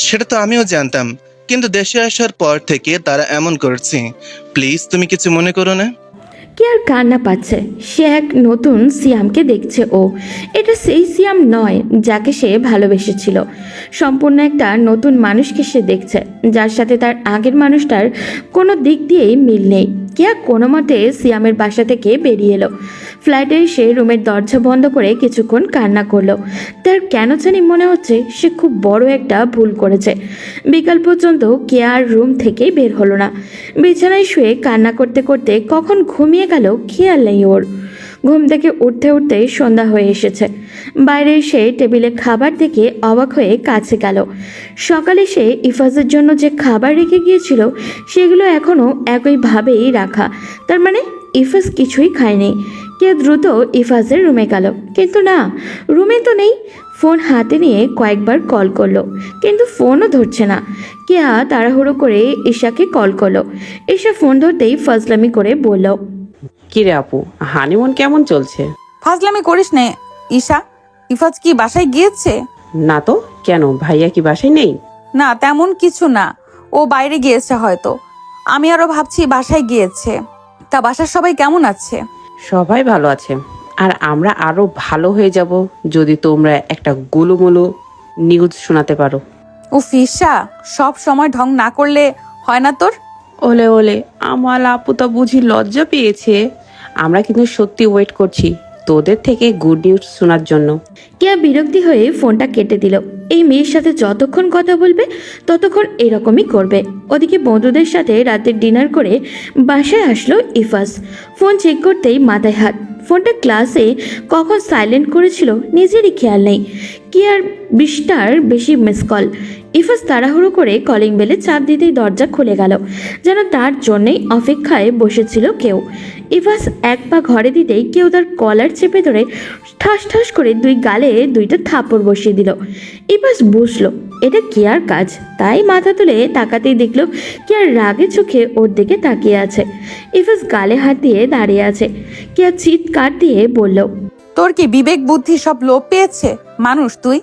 সেটা তো আমিও জানতাম, কিন্তু দেশে আসার পর থেকে তারা এমন করছে। প্লিজ তুমি কিছু মনে করো না। কে আর কান্না পাচ্ছে। সে এক নতুন সিয়ামকে দেখছে। ও এটা সেই সিয়াম নয় যাকে সে ভালোবেসেছিল। সম্পূর্ণ একটা নতুন মানুষকে সে দেখছে, যার সাথে তার আগের মানুষটার কোনো দিক দিয়েই মিল নেই। কেয়া কোনো মতে সিয়ামের বাসা থেকে বেরিয়ে এলো। ফ্ল্যাটে এসে রুমের দরজা বন্ধ করে কিছুক্ষণ কান্না করলো। তার কেন জানি মনে হচ্ছে সে খুব বড় একটা ভুল করেছে। বিকাল পর্যন্ত কেয়া আর রুম থেকেই বের হলো না। বিছানায় শুয়ে কান্না করতে করতে কখন ঘুমিয়ে গেল খেয়াল নেই ওর। ঘুম থেকে উঠতে উঠতে সন্ধ্যা হয়ে এসেছে। বাইরে এসে টেবিলে খাবার দেখে অবাক হয়ে কাছে গেল। সকালে সে ইফাজের জন্য যে খাবার রেখে গিয়েছিল সেগুলো এখনও একইভাবেই রাখা। তার মানে ইফাজ কিছুই খায়নি। কে দ্রুত ইফাজের রুমে গেল, কিন্তু না, রুমে তো নেই। ফোন হাতে নিয়ে কয়েকবার কল করলো, কিন্তু ফোনও ধরছে না। কেয়া তাড়াহুড়ো করে ঈশাকে কল করলো। ঈশা ফোন ধরতেই ফাজলামি করে বলল, কিরে আপু, হানিমুন কেমন চলছে? ফাজলামি করিস নে ঈশা। ইফাজ কি বাসায় গিয়েছে? না তো, কেন? ভাইয়া কি বাসায় নেই? না, তেমন কিছু না, ও বাইরে গিয়েছে হয়তো। আমি আরো ভাবছি বাসায় গিয়েছে। তা বাসার সবাই কেমন আছে? সবাই ভালো আছে, আর আমরা আরো ভালো হয়ে যাব যদি তোমরা একটা গোলুমোলু নিউজ শোনাতে পারো। ও ফিসা, সব সময় ঢং না করলে হয় না তোর? ওলে ওলে, আমার আপু তো বুঝি লজ্জা পেয়েছে। আমরা কিন্তু সত্যি ওয়েট করছি তোদের থেকে গুড নিউজ শোনার জন্য। কেয়া বিরক্তি হয়ে ফোনটা কেটে দিল। এই মেয়ের সাথে যতক্ষণ কথা বলবে ততক্ষণ এরকমই করবে। ওদিকে বন্ধুদের সাথে রাতের ডিনার করে বাসায় আসলো ইফাজ। ফোন চেক করতেই মাথায় হাত। ফোনটা ক্লাসে কখন সাইলেন্ট করেছিল নিজেরই খেয়াল নেই। কি আর 20টার বেশি মিস কল। ইফাজ তাড়াহুড়ো করে কলিং বেলে চাপ দিতেই দরজা খুলে গেল, যেন তার জন্যই অপেক্ষায় বসেছিল কেউ। ইফাজ এক পা ঘরে দিতেই কেউ তার কলার চেপে ধরে ঠাস ঠাস করে দুই গালে দুইটা থাপড় বসিয়ে দিল। ইফাজ বুঝলো এটা কেয়ার কাজ, তাই মাথা তুলে তাকাতেই দেখলো কেয়ার রাগে চোখে ওর দিকে তাকিয়ে আছে। ইফাজ গালে হাত দিয়ে দাঁড়িয়ে আছে। কেয়া চিৎকার দিয়ে বলল, তোর কি বিবেক বুদ্ধি সব লোপ পেয়েছে? মানুষ তুই,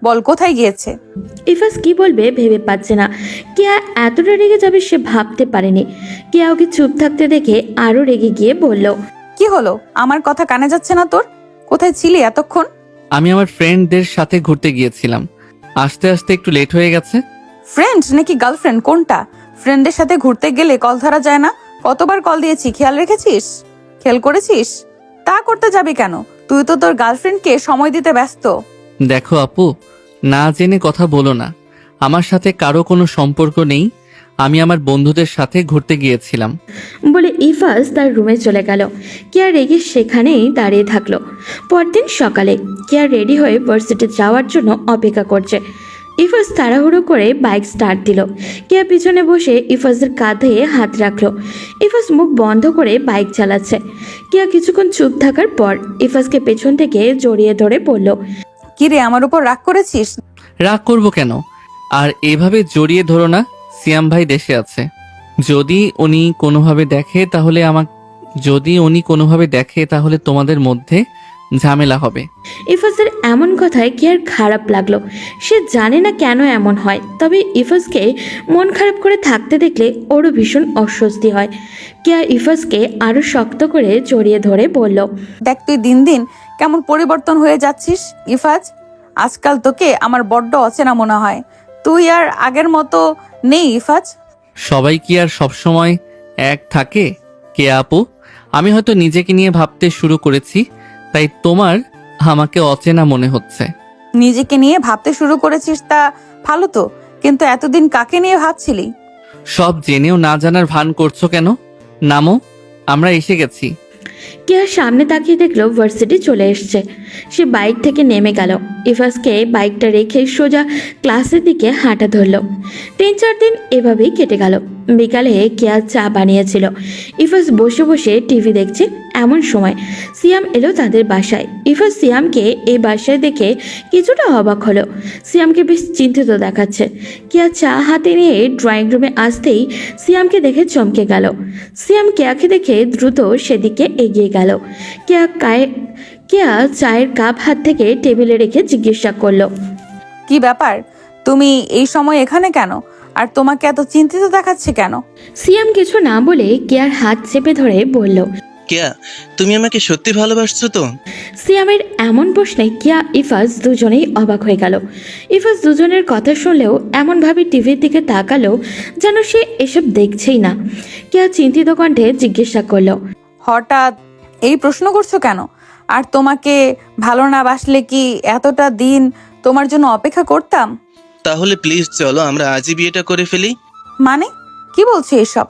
বল কোথায় গিয়েছে? ইফাজ কি বলবে ভেবে পাচ্ছে না। কেয়া এতটা রেগে যাবে সে ভাবতে পারেনি। কেয়া ওকে চুপ থাকতে দেখে আরো রেগে গিয়ে বলল, কি হলো? আমার কথা কানে যাচ্ছে না তোর? কোথায় ছিলি এতক্ষণ? আমি আমার ফ্রেন্ডদের সাথে ঘুরতে গিয়েছিলাম, আসতে আসতে একটু লেট হয়ে গেছে। ফ্রেন্ড নাকি গার্লফ্রেন্ড? কোনটা? ফ্রেন্ডের সাথে ঘুরতে গেলে কল ধরা যায় না? কতবার কল দিয়েছি, খেয়াল রেখেছিস? ফেল করেছিস? তা করতে যাবি কেন? তুই তো তোর গার্লফ্রেন্ডকে সময় দিতে ব্যস্ত। দেখো আপু, না জেনে কথা বলো না। আমার সাথে কারো কোনো সম্পর্ক নেই। আমি আমার বন্ধুদের সাথে ঘুরতে গিয়েছিলাম। বলে ইফাজ তার রুমে চলে গেল। কেয়া রেগে সেখানেই দাঁড়িয়ে থাকলো। পরদিন সকালে কেয়া রেডি হয়ে ভার্সিটি যাওয়ার জন্য অপেক্ষা করছে। ইফাজ তাড়াহুড়ো করে বাইক স্টার্ট দিল। কেয়া পিছনে বসে ইফাজের কাঁধে হাত রাখলো। ইফাজ মুখ বন্ধ করে বাইক চালাচ্ছে। কেয়া কিছুক্ষণ চুপ থাকার পর ইফাজকে পেছন থেকে জড়িয়ে ধরে বলল, কি রে, আমার উপর রাগ করেছিস? রাগ করবো কেন? আর এভাবে জড়িয়ে ধরো না। সিয়াম ভাই দেশে আছে। যদি উনি কোনোভাবে দেখে তাহলে তোমাদের মধ্যে ঝামেলা হবে। ইফাজের এমন কথায় কেয়ার খারাপ লাগলো। সে জানে না কেন এমন হয়, তবে ইফাজকে মন খারাপ করে থাকতে দেখলে ওরও ভীষণ অস্বস্তি হয়। কেয়া ইফাজকে আরো শক্ত করে জড়িয়ে ধরে বলল, দেখ, তুই দিন দিন কেমন পরিবর্তন হয়ে যাচ্ছিস ইফাজ। আজকাল তোকে আমার বড্ড অচেনা মনে হয়। তুই আর আগের মতো নেই ইফাজ। সবাই কি আর সবসময় এক থাকে কে আপু? আমি হয়তো নিজেকে নিয়ে ভাবতে শুরু করেছি, তাই তোমার আমাকে অচেনা মনে হচ্ছে। নিজেকে নিয়ে ভাবতে শুরু করেছিস তা ভালো তো, কিন্তু এতদিন কাকে নিয়ে ভাবছিলি? সব জেনেও না জানার ভান করছো কেন? নামো, আমরা এসে গেছি। কেয়া সামনে তাকিয়ে দেখলো ভার্সিটি চলে এসছে। সে বাইক থেকে নেমে গেল। ইফাজকে বাইকটা রেখে সোজা ক্লাসের দিকে হাঁটা ধরলো। 3-4 দিন এভাবেই কেটে গেল। বিকালে কেয়া চা বানিয়েছিল। ইফাজ বসে বসে টিভি দেখছে। এমন সময় সিয়াম এলো তাদের বাসায়। ইফাজ সিয়ামকে এই বাসায় দেখে কিছুটা অবাক হলো। সিয়ামকে বেশ চিন্তিত দেখাচ্ছে। কেয়া চা হাতে নিয়ে ড্রয়িং রুমে আসতেই সিয়ামকে দেখে চমকে গেল। সিয়াম কেয়াকে দেখে দ্রুত সেদিকে এগিয়ে গেল। কেয়া চায়ের কাপ হাত থেকে টেবিলে রেখে জিজ্ঞাসা করলো, কি ব্যাপার, তুমি এই সময় এখানে কেন? আর তোমাকে এত চিন্তিত দেখাচ্ছে কেন? সিয়াম কিছু না বলে কেয়ার হাত চেপে ধরে বলল, কেয়া, তুমি আমাকে সত্যি ভালোবাসছো তো? সিয়ামের এমন প্রশ্নে কেয়া ইফাজ দুজনেই অবাক হয়ে গেল। ইফাজ দুজনের কথা শুনলেও এমনভাবে টিভির দিকে তাকালো যেন সে এসব দেখছেই না। কেয়া চিন্তিত কণ্ঠে জিজ্ঞাসা করলো, হঠাৎ এই প্রশ্ন করছো কেন? আর তোমাকে ভালো না বাসলে কি এতটা দিন তোমার জন্য অপেক্ষা করতাম? তাহলে প্লিজ চলো আমরা আজই বিয়েটা করে ফেলি। মানে কি বলছো এসব?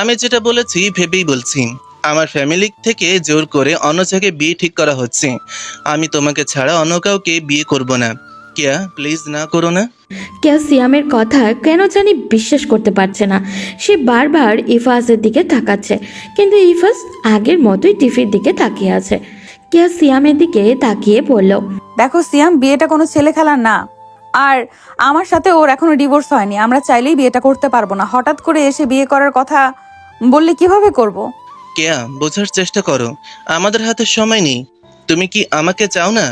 আমি যেটা বলেছি ভেবেই বলছি। আমার ফ্যামিলি থেকে জোর করে অন্য জায়গায় বিয়ে ঠিক করা হচ্ছে। আমি তোমাকে ছাড়া অন্য কাউকে বিয়ে করব না। কেয়া, প্লিজ না করো না। কেয়া সিয়ামের কথা কেন জানি বিশ্বাস করতে পারছে না। সে বারবার ইফাজের দিকে তাকাচ্ছে, কিন্তু ইফাজ আগের মতোই টিভির দিকে তাকিয়ে আছে। কেয়া সিয়ামের দিকে তাকিয়ে বলল, দেখো সিয়াম, বিয়েটা কোনো ছেলে খেলা না। আর আমার সাথে ওর এখনো ডিভোর্স হয়নি। আমরা চাইলেই বিয়েটা করতে পারবো না। হঠাৎ করে এসে বিয়ে করার কথা বললে কিভাবে করব? কেয়া, বোঝার চেষ্টা করো, আমাদের হাতে সময় নেই। তুমি কি আমাকে চাও না?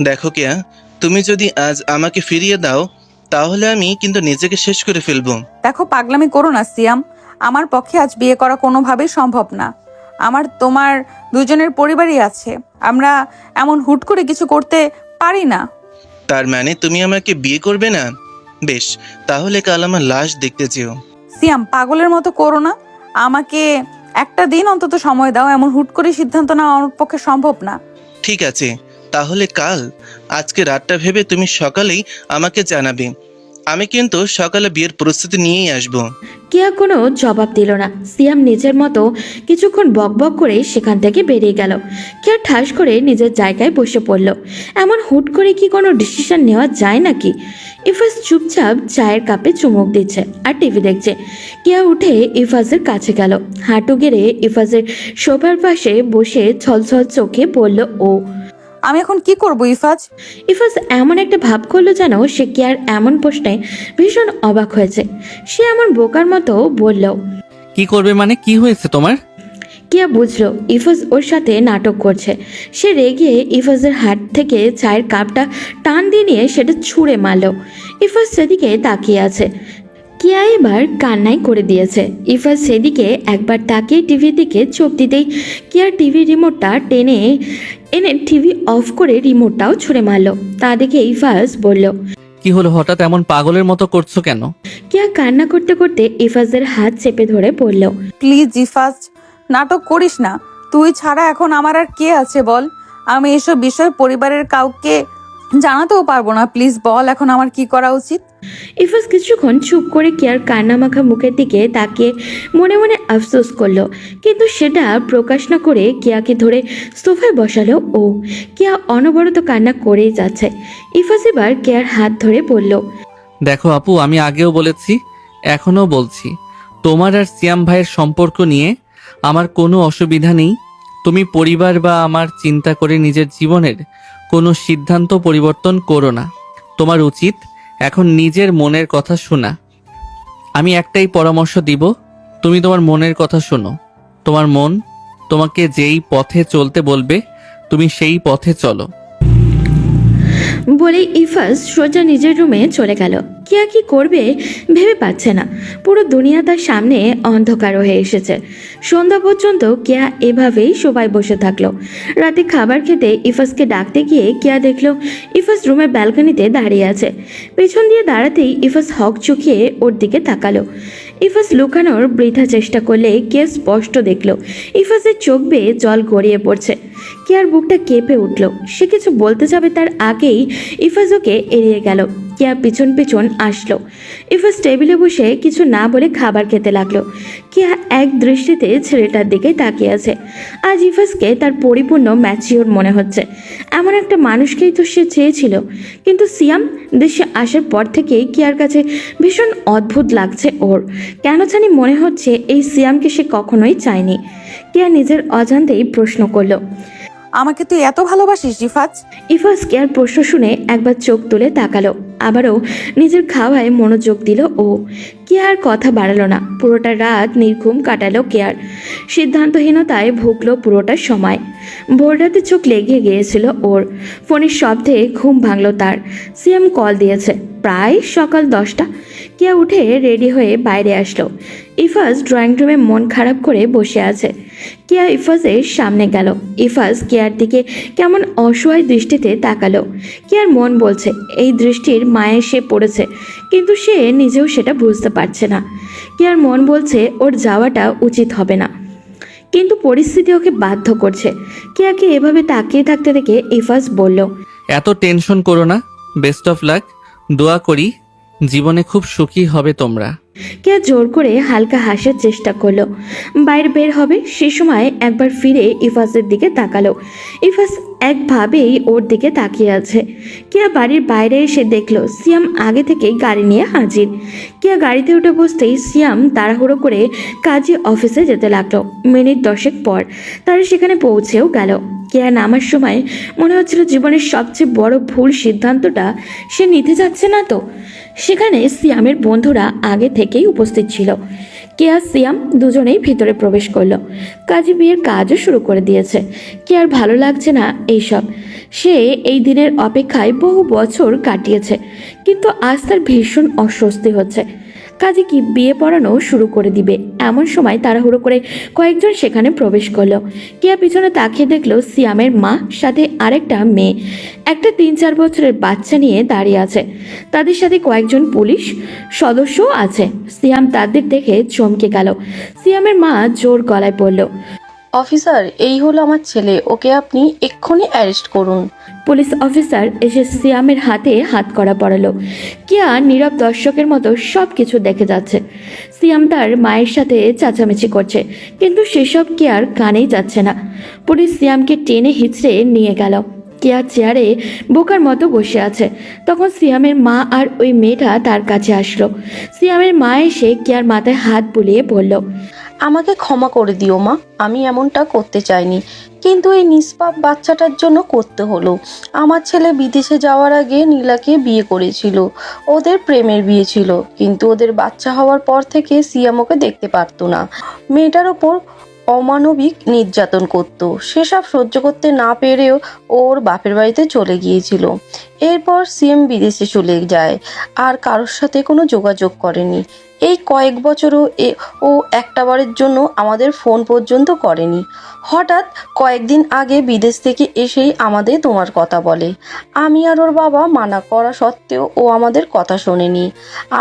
দেখো কেয়া, তুমি যদি আজ আমাকে ফিরিয়ে দাও তাহলে আমি কিন্তু নিজেকে শেষ করে ফেলবো। দেখো, পাগলামি করো না সিয়াম। আমার পক্ষে আজ বিয়ে করা কোনোভাবেই সম্ভব না। আমার তোমার দুজনের পরিবারই আছে। আমরা এমন হুট করে কিছু করতে পারি না। তার মানে তুমি আমাকে বিয়ে করবে না? বেশ, তাহলে কাল আমার লাশ দেখতে যেও। সিয়াম, পাগলের মতো করো না। আমাকে একটা দিন অন্তত সময় দাও। এমন হুট করে সিদ্ধান্ত নেওয়া আমার পক্ষে সম্ভব না। ঠিক আছে, তাহলে কাল। আজকে রাতটা ভেবে তুমি সকালেই আমাকে জানাবে। আমি কিন্তু সকালে বিয়ের প্রস্তুতি নিয়েই আসবো। কেয়া কোনো জবাব দিল না। সিয়াম নিজের মতো কিছুক্ষণ বকবক করে সেখান থেকে বেরিয়ে গেল। কেয়া ঠাস করে নিজের জায়গায় বসে পড়ল। এমন হুট করে কি কোনো ডিসিশন নেওয়া যায় নাকি? ইফাজ চুপচাপ চায়ের কাপে চুমুক দিচ্ছে আর টিভি দেখছে। কেয়া উঠে ইফাজের কাছে গেল। হাঁটু গেড়ে ইফাজের সোফার পাশে বসে ছলছল চোখে বলল, ও আমি এখন কি করব ইফাজ? ইফাজ এমন একটা ভাব করলো যেন সে কেয়ার এমন প্রশ্নে ভীষণ অবাক হয়েছে। সে এমন বোকার মতো বলল, কি করবে মানে? কি হয়েছে তোমার? কেয়া বুঝলো ইফাজ ওর সাথে নাটক করছে। সে রেগে ইফাজের হাত থেকে চায়ের কাপটা টান দিয়ে নিয়ে সেটা ছুঁড়ে মারল। ইফাজ সেদিকে তাকিয়ে আছে। কেয়া এবার কান্নাই করে দিয়েছে। ইফাজ সেদিকে একবার তাকিয়ে টিভির দিকে চোখ দিতেই কেয়ার টিভি রিমোটটা টেনে এনে টিভি অফ করে রিমোটটাও ছুঁড়ে মারল। তা দেখে ইফাজ বলল, কি হলো, হঠাৎ এমন পাগলের মতো করছো কেন? কেয়া কান্না করতে করতে ইফাজের হাত চেপে ধরে বলল, প্লিজ ইফাজ, নাটক করিস না। তুই ছাড়া এখন আমার আর কে আছে বল? আমি এসব বিষয় পরিবারের কাউকে জানাতেও পারবো না। প্লিজ বল এখন আমার কি করা উচিত? ইফাজ কিছুক্ষণ চুপ করে কেয়ার কান্নামাখা মুখের দিকে তাকিয়ে মনে মনে আফসোস করলো, কিন্তু সেটা প্রকাশ না করে কেয়াকে ধরে সোফায় বসালো ও। কেয়া অনবরত কান্না করেই যাচ্ছে। ইফাজ এবার কেয়ার হাত ধরে বলল, দেখো আপু, আমি আগেও বলেছি, এখনও বলছি, তোমার আর সিয়াম ভাইয়ের সম্পর্ক নিয়ে আমার কোনো অসুবিধা নেই। তুমি পরিবার বা আমার চিন্তা করে নিজের জীবনের কোনো সিদ্ধান্ত পরিবর্তন করো না। তোমার উচিত এখন নিজের মনের কথা শোনা। আমি একটাই পরামর্শ দিব, তুমি তোমার মনের কথা শোনো। তোমার মন তোমাকে যেই পথে চলতে বলবে তুমি সেই পথে চলো। বলেই ইফাজ সোজা নিজের রুমে চলে গেল। কেয়া কি করবে ভেবে পাচ্ছে না। পুরো দুনিয়া তার সামনে অন্ধকার হয়ে এসেছে। সন্ধ্যা পর্যন্ত কেয়া এভাবেই সবাই বসে থাকলো। রাতে খাবার খেতে ইফাজকে ডাকতে গিয়ে কেয়া দেখলো ইফাজ রুমের ব্যালকনিতে দাঁড়িয়ে আছে। পেছন দিয়ে দাঁড়াতেই ইফাজ হক চুকিয়ে ওর দিকে তাকালো। ইফাজ লুকানোর বৃথা চেষ্টা করলে কেয়া স্পষ্ট দেখলো ইফাজের চোখ বেয়ে জল গড়িয়ে পড়ছে। কেয়ার বুকটা কেঁপে উঠল। সে কিছু বলতে যাবে তার আগেই ইফাজ ওকে এড়িয়ে গেল। কেয়া পিছন পিছন আসলো। ইফাজ টেবিলে বসে কিছু না বলে খাবার খেতে লাগলো। কেয়া এক দৃষ্টিতে ছেলেটার দিকে তাকিয়ে আছে। আজ ইফাজকে তার পরিপূর্ণ ম্যাচিওর মনে হচ্ছে। এমন একটা মানুষকেই তো সে চেয়েছিল। কিন্তু সিয়াম দেশে আসার পর থেকেই কেয়ার কাছে ভীষণ অদ্ভুত লাগছে ওর। কেন জানি মনে হচ্ছে এই সিয়ামকে সে কখনোই চায়নি। কেয়া নিজের অজান্তেই প্রশ্ন করলো, আমাকে তুই এত ভালোবাসিস রিফাজ? ইফাজ কেয়ার প্রশ্ন শুনে একবার চোখ তুলে তাকালো, আবারও নিজের খাওয়ায় মনোযোগ দিল ও। কেয়ার কথা বাড়ালো না। পুরোটা রাত নির্ঘুম কাটালো কেয়ার। সিদ্ধান্তহীনতায় ভুগলো পুরোটা সময়। ভোর রাতে চোখ লেগে গিয়েছিল ওর। ফোনের শব্দে ঘুম ভাঙলো তার। সিএম কল দিয়েছে। প্রায় সকাল 10টা। কেয়া উঠে রেডি হয়ে বাইরে আসলো। ইফাজ ড্রয়িং রুমে মন খারাপ করে বসে আছে। কেয়া ইফাজের সামনে গেল। ইফাজ কেয়ার দিকে কেমন অসহায় দৃষ্টিতে তাকালো। কেয়ার মন বলছে এই দৃষ্টির মায়ে সে পড়েছে, কিন্তু সে নিজেও সেটা বুঝতে পারছে না। কেয়ার মন বলছে ওর যাওয়াটা উচিত হবে না, কিন্তু পরিস্থিতি ওকে বাধ্য করছে। কেয়াকে এভাবে তাকিয়ে থাকতে দেখে ইফাজ বলল, এত টেনশন করো না, বেস্ট অফ লাক। দোয়া করি জীবনে খুব সুখী হবে তোমরা। কেয়া জোর করে হালকা হাসার চেষ্টা করলো। বাইরে বের হবে সে সময় একবার ফিরে ইফাজের দিকে তাকালো। ইফাজ একভাবেই ওর দিকে তাকিয়ে আছে। কেয়া বাড়ির বাইরে এসে দেখলো সিয়াম আগে থেকেই গাড়ি নিয়ে হাজির। কেয়া গাড়িতে উঠে বসতেই সিয়াম তাড়াহুড়ো করে কাজী অফিসে যেতে লাগলো। মিনিট 10 পর তারা সেখানে পৌঁছেও গেল। কেয়া নামার সময় মনে হচ্ছিল জীবনের সবচেয়ে বড় ভুল সিদ্ধান্তটা সে নিতে যাচ্ছে না তো। সেখানে সিয়ামের বন্ধুরা আগে থেকেই উপস্থিত ছিল। কেয়া সিয়াম দুজনেই ভিতরে প্রবেশ করলো। কাজী বিয়ের কাজও শুরু করে দিয়েছে। কেয়ার ভালো লাগছে না এইসব। সে এই দিনের অপেক্ষায় বহু বছর কাটিয়েছে, কিন্তু আজ তার ভীষণ অস্বস্তি হচ্ছে। কাজে কি বিয়ে পড়ানো শুরু করে দিবে এমন সময় তাড়াহুড়ো করে কয়েকজন সেখানে প্রবেশ করলো। কেয়া পিছনে তাকিয়ে দেখলো সিয়ামের মা সাথে আরেকটা মেয়ে একটা 3-4 বছরের বাচ্চা নিয়ে দাঁড়িয়ে আছে। তাদের সাথে কয়েকজন পুলিশ সদস্যও আছে। সিয়াম তাদের দেখে চমকে গেল। সিয়ামের মা জোর গলায় বলল, অফিসার, এই হলো আমার ছেলে, ওকে আপনি এক্ষুনি অ্যারেস্ট করুন। পুলিশ অফিসার এসে সিয়ামের হাতে হাত করা পড়ালো। কেয়া নীরব দর্শকের মতো সব কিছু দেখে যাচ্ছে। সিয়াম তার মায়ের সাথে চেঁচামেচি করছে, কিন্তু সেসব কেয়ার কানেই যাচ্ছে না। পুলিশ সিয়ামকে টেনে হিঁচড়ে নিয়ে গেল। কেয়া চেয়ারে বোকার মতো বসে আছে। তখন সিয়ামের মা আর ওই মেয়েটা তার কাছে আসলো। সিয়ামের মা এসে কেয়ার মাথায় হাত বুলিয়ে বলল, আমাকে ক্ষমা করে দিও মা, আমি এমনটা করতে চাইনি, কিন্তু এই নিষ্পাপ বাচ্চাটার জন্য করতে হলো। আমার ছেলে বিদেশে যাওয়ার আগে নীলাকে বিয়ে করেছিল। ওদের প্রেমের বিয়ে ছিল, কিন্তু ওদের বাচ্চা হওয়ার পর থেকে সিয়াম ওকে দেখতে পারতো না। মেয়েটার ওপর অমানবিক নির্যাতন করত। সেসব সহ্য করতে না পেরেও ওর বাপের বাড়িতে চলে গিয়েছিল। এরপর সিএম বিদেশে চলে যায়, আর কারোর সাথে কোনো যোগাযোগ করেনি। এই কয়েক বছরও ও একটাবারের জন্য আমাদের ফোন পর্যন্ত করেনি। হঠাৎ কয়েকদিন আগে বিদেশ থেকে এসেই আমাদের তোমার কথা বলে। আমি আর ওর বাবা মানা করা সত্ত্বেও ও আমাদের কথা শোনেনি।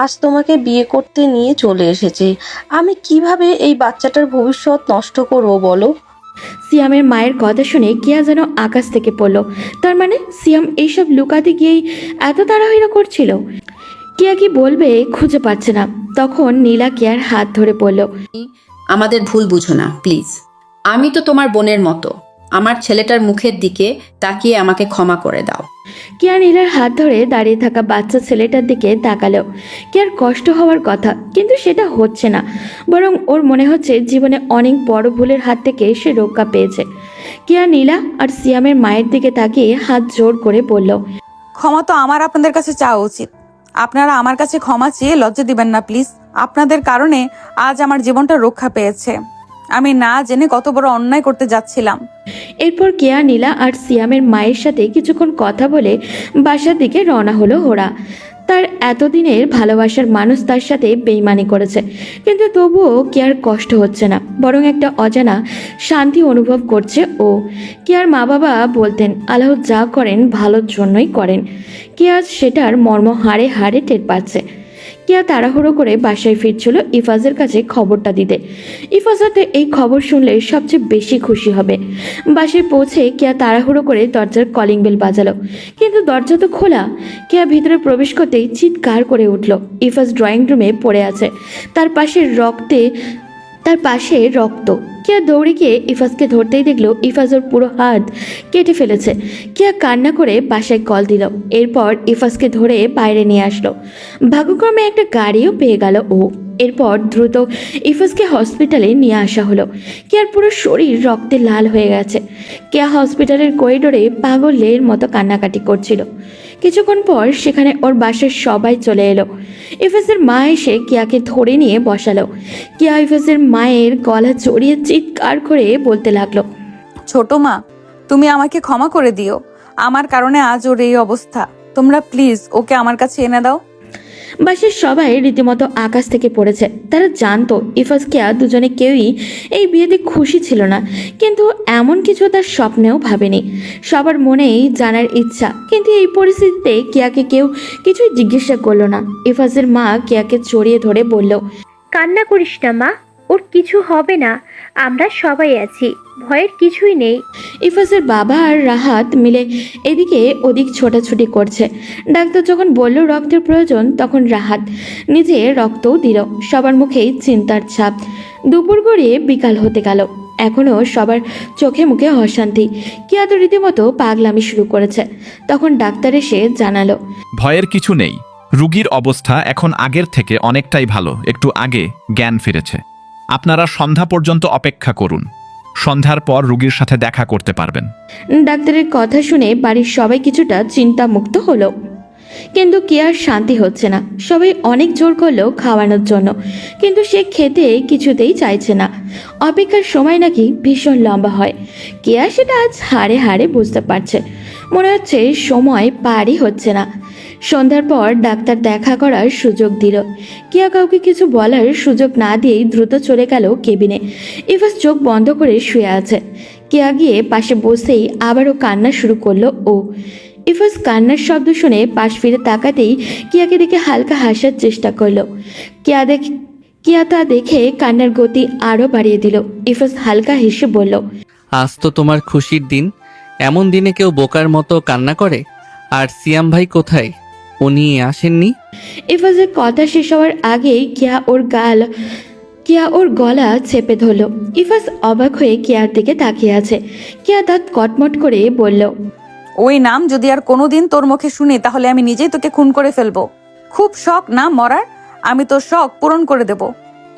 আজ তোমাকে বিয়ে করতে নিয়ে চলে এসেছে। আমি কিভাবে এই বাচ্চাটার ভবিষ্যৎ নষ্ট করবো বলো? সিয়ামের মায়ের কথা শুনে কেয়া যেন আকাশ থেকে পড়ল। তার মানে সিয়াম এইসব লুকাতে গিয়েই এত তাড়াহুড়ো করছিল। কেয়া কি বলবে খুঁজে পাচ্ছে না। তখন নীলা কেয়ার হাত ধরে পড়ল। আমাদের ভুল বুঝো না প্লিজ। আমি তো তোমার বোনের মতো। আমার ছেলেটার মুখের দিকে তাকিয়ে আমাকে ক্ষমা করে দাও। কেয়া নীলার হাত ধরে দাঁড়িয়ে থাকা বাচ্চা ছেলেটার দিকে তাকালো। কেয়ার কষ্ট হওয়ার কথা, কিন্তু সেটা হচ্ছে না। বরং ওর মনে হচ্ছে জীবনে অনেক বড় ভুলের হাত থেকে সে রক্ষা পেয়েছে। কেয়া নীলা আর সিয়ামের মায়ের দিকে তাকিয়ে হাত জোর করে বলল, ক্ষমা তো আমার আপনাদের কাছে চাওয়া উচিত। আপনারা আমার কাছে ক্ষমা চেয়ে লজ্জা দিবেন না প্লিজ। আপনাদের কারণে আজ আমার জীবনটা রক্ষা পেয়েছে। আমি না জেনে কত বড় অন্যায় করতে যাচ্ছিলাম। এরপর কেয়া নীলা আর সিয়ামের মায়ের সাথে কিছুক্ষণ কথা বলে বাসার দিকে রওনা হলো ওরা। তার এতদিনের ভালোবাসার মানুষ তার সাথে বেইমানি করেছে, কিন্তু তবুও কেয়ার কষ্ট হচ্ছে না, বরং একটা অজানা শান্তি অনুভব করছে ও। কেয়ার মা বাবা বলতেন আল্লাহ যা করেন ভালোর জন্যই করেন। কেয়া সেটার মর্ম হাড়ে হাড়ে টের পাচ্ছে। কেয়া তাড়াহুড়ো করে বাসায় ফিরছিল ইফাজের কাছে খবরটা দিতে। ইফাজ হয়তো এই খবর শুনলে সবচেয়ে বেশি খুশি হবে। বাসায় পৌঁছে কেয়া তাড়াহুড়ো করে দরজার কলিং বেল বাজালো, কিন্তু দরজা তো খোলা। কেয়া ভিতরে প্রবেশ করতেই চিৎকার করে উঠল। ইফাজ ড্রয়িং রুমে পড়ে আছে, তার পাশে রক্ত। কেয়া দৌড়ে গিয়ে ইফাজকে ধরতেই দেখলো ইফাজ ওর পুরো হাত কেটে ফেলেছে। কেয়া কান্না করে বাসায় কল দিল। এরপর ইফাজকে ধরে বাইরে নিয়ে আসলো। ভাগ্যক্রমে একটা গাড়িও পেয়ে গেল ও। এরপর দ্রুত ইফাজকে হসপিটালে নিয়ে আসা হলো। কেয়ার পুরো শরীর রক্তে লাল হয়ে গেছে। কেয়া হসপিটালের করিডোরে পাগলের মতো কান্নাকাটি করছিল। কিছুক্ষণ পর সেখানে ওর বাসার সবাই চলে এলো। ইফাজের মা এসে কেয়াকে ধরে নিয়ে বসালো। কেয়া ইফাজের মায়ের গলা জড়িয়ে চিৎকার করে বলতে লাগলো, ছোট মা, তুমি আমাকে ক্ষমা করে দিও। আমার কারণে আজ ওর এই অবস্থা। তোমরা প্লিজ ওকে আমার কাছে এনে দাও। বাসার সবাই রীতিমতো আকাশ থেকে পড়েছে। তারা জানতো ইফাজ কেয়া দুজনে কেউই এই বিয়েতে খুশি ছিল না, কিন্তু এমন কিছু তার স্বপ্নেও ভাবেনি। সবার মনেই জানার ইচ্ছা, কিন্তু এই পরিস্থিতিতে কেয়াকে কেউ কিছুই জিজ্ঞাসা করলো না। ইফাজের মা কেয়াকে জড়িয়ে ধরে বলল, কান্না করিস না মা, ওর কিছু হবে না, আমরা সবাই আছি, ভয়ের কিছুই নেই। ইফাজের বাবা আর রাহাত মিলে এদিকে ওদিক ছোটাছুটি করছে। ডাক্তার যখন বলল রক্তের প্রয়োজন, তখন রাহাত নিজে রক্তও দিল। সবার মুখেই চিন্তার ছাপ। দুপুর গড়িয়ে বিকাল হতে গেল, এখনো সবার চোখে মুখে অশান্তি। কেয়া তো রীতিমতো পাগলামি শুরু করেছে। তখন ডাক্তার এসে জানালো, ভয়ের কিছু নেই, রুগীর অবস্থা এখন আগের থেকে অনেকটাই ভালো, একটু আগে জ্ঞান ফিরেছে। আপনারা সন্ধ্যা পর্যন্ত অপেক্ষা করুন, সন্ধ্যার পর রুগীর সাথে দেখা করতে পারবেন। ডাক্তারের কথা শুনে বাড়ির সবাই কিছুটা চিন্তামুক্ত হলো, কিন্তু কেয়ার শান্তি হচ্ছে না। সবাই অনেক জোর করলো খাওয়ানোর জন্য, কিন্তু সে খেতে কিছুতেই চাইছে না। অপেক্ষার সময় নাকি ভীষণ লম্বা হয়। কেয়া সেটা আজ হাড়ে হাড়ে বুঝতে পারছে। মনে হচ্ছে সময় পারই হচ্ছে না। সন্ধ্যার পর ডাক্তার দেখা করার সুযোগ দিল। কেয়া কাউকে কিছু বলার সুযোগ না দিয়েই দ্রুত চলে গেল কেবিনে। ইফাজ চোখ বন্ধ করে শুয়ে আছে। কেয়া গিয়ে পাশে বসেই আবারও কান্না শুরু করলো ও। ইফাজ কান্নার শব্দ শুনে পাশ ফিরে তাকাতেই কেয়াকে দেখে হালকা হাসার চেষ্টা করলো। কেয়া তা দেখে কান্নার গতি আরও বাড়িয়ে দিল। ইফাজ হালকা হেসে বলল, আজ তো তোমার খুশির দিন। এমন দিনে কেউ বোকার মতো কান্না করে? আর সিয়াম ভাই কোথায়? উনি আসেননি? ইফাজের কথা শেষ হওয়ার আগেই কেয়া ওর গলা চেপে ধরল। ইফাজ অবাক হয়ে কেয়ার দিকে তাকিয়ে আছে। কেয়া দাঁত কটমট করে বলল, ওই নাম যদি আর কোনোদিন তোর মুখে শুনি, তাহলে আমি নিজেই তোকে খুন করে ফেলবো। খুব শখ না মরার? আমি তোর শখ পূরণ করে দেব।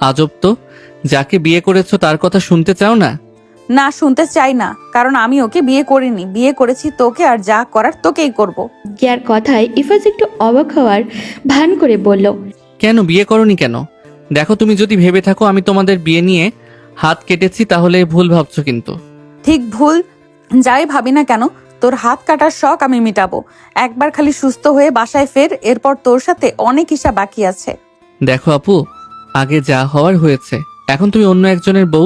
আজব তো, যাকে বিয়ে করেছো তার কথা শুনতে চাও না? না, শুনতে চাই না, কারণ আমি ওকে বিয়ে করিনি। বিয়ে করেছি তোকে, আর যা করার তোকেই করব। কেয়ার কথায় ইফাজ একটু অবাক হওয়ার ভান করে বলল, কেন বিয়ে করনি কেন? দেখো, তুমি যদি ভেবে থাকো আমি তোমাদের বিয়ে নিয়ে হাত কেটেছি, তাহলে ভুল ভাবছো। কিন্তু ঠিক ভুল যাই ভাবি না কেন, তোর হাত কাটার শখ আমি মিটাবো। একবার খালি সুস্থ হয়ে বাসায় ফের, এরপর তোর সাথে অনেক হিসাব বাকি আছে। দেখো আপু, আগে যা হওয়ার হয়েছে। এখন তুমি অন্য একজনের বউ,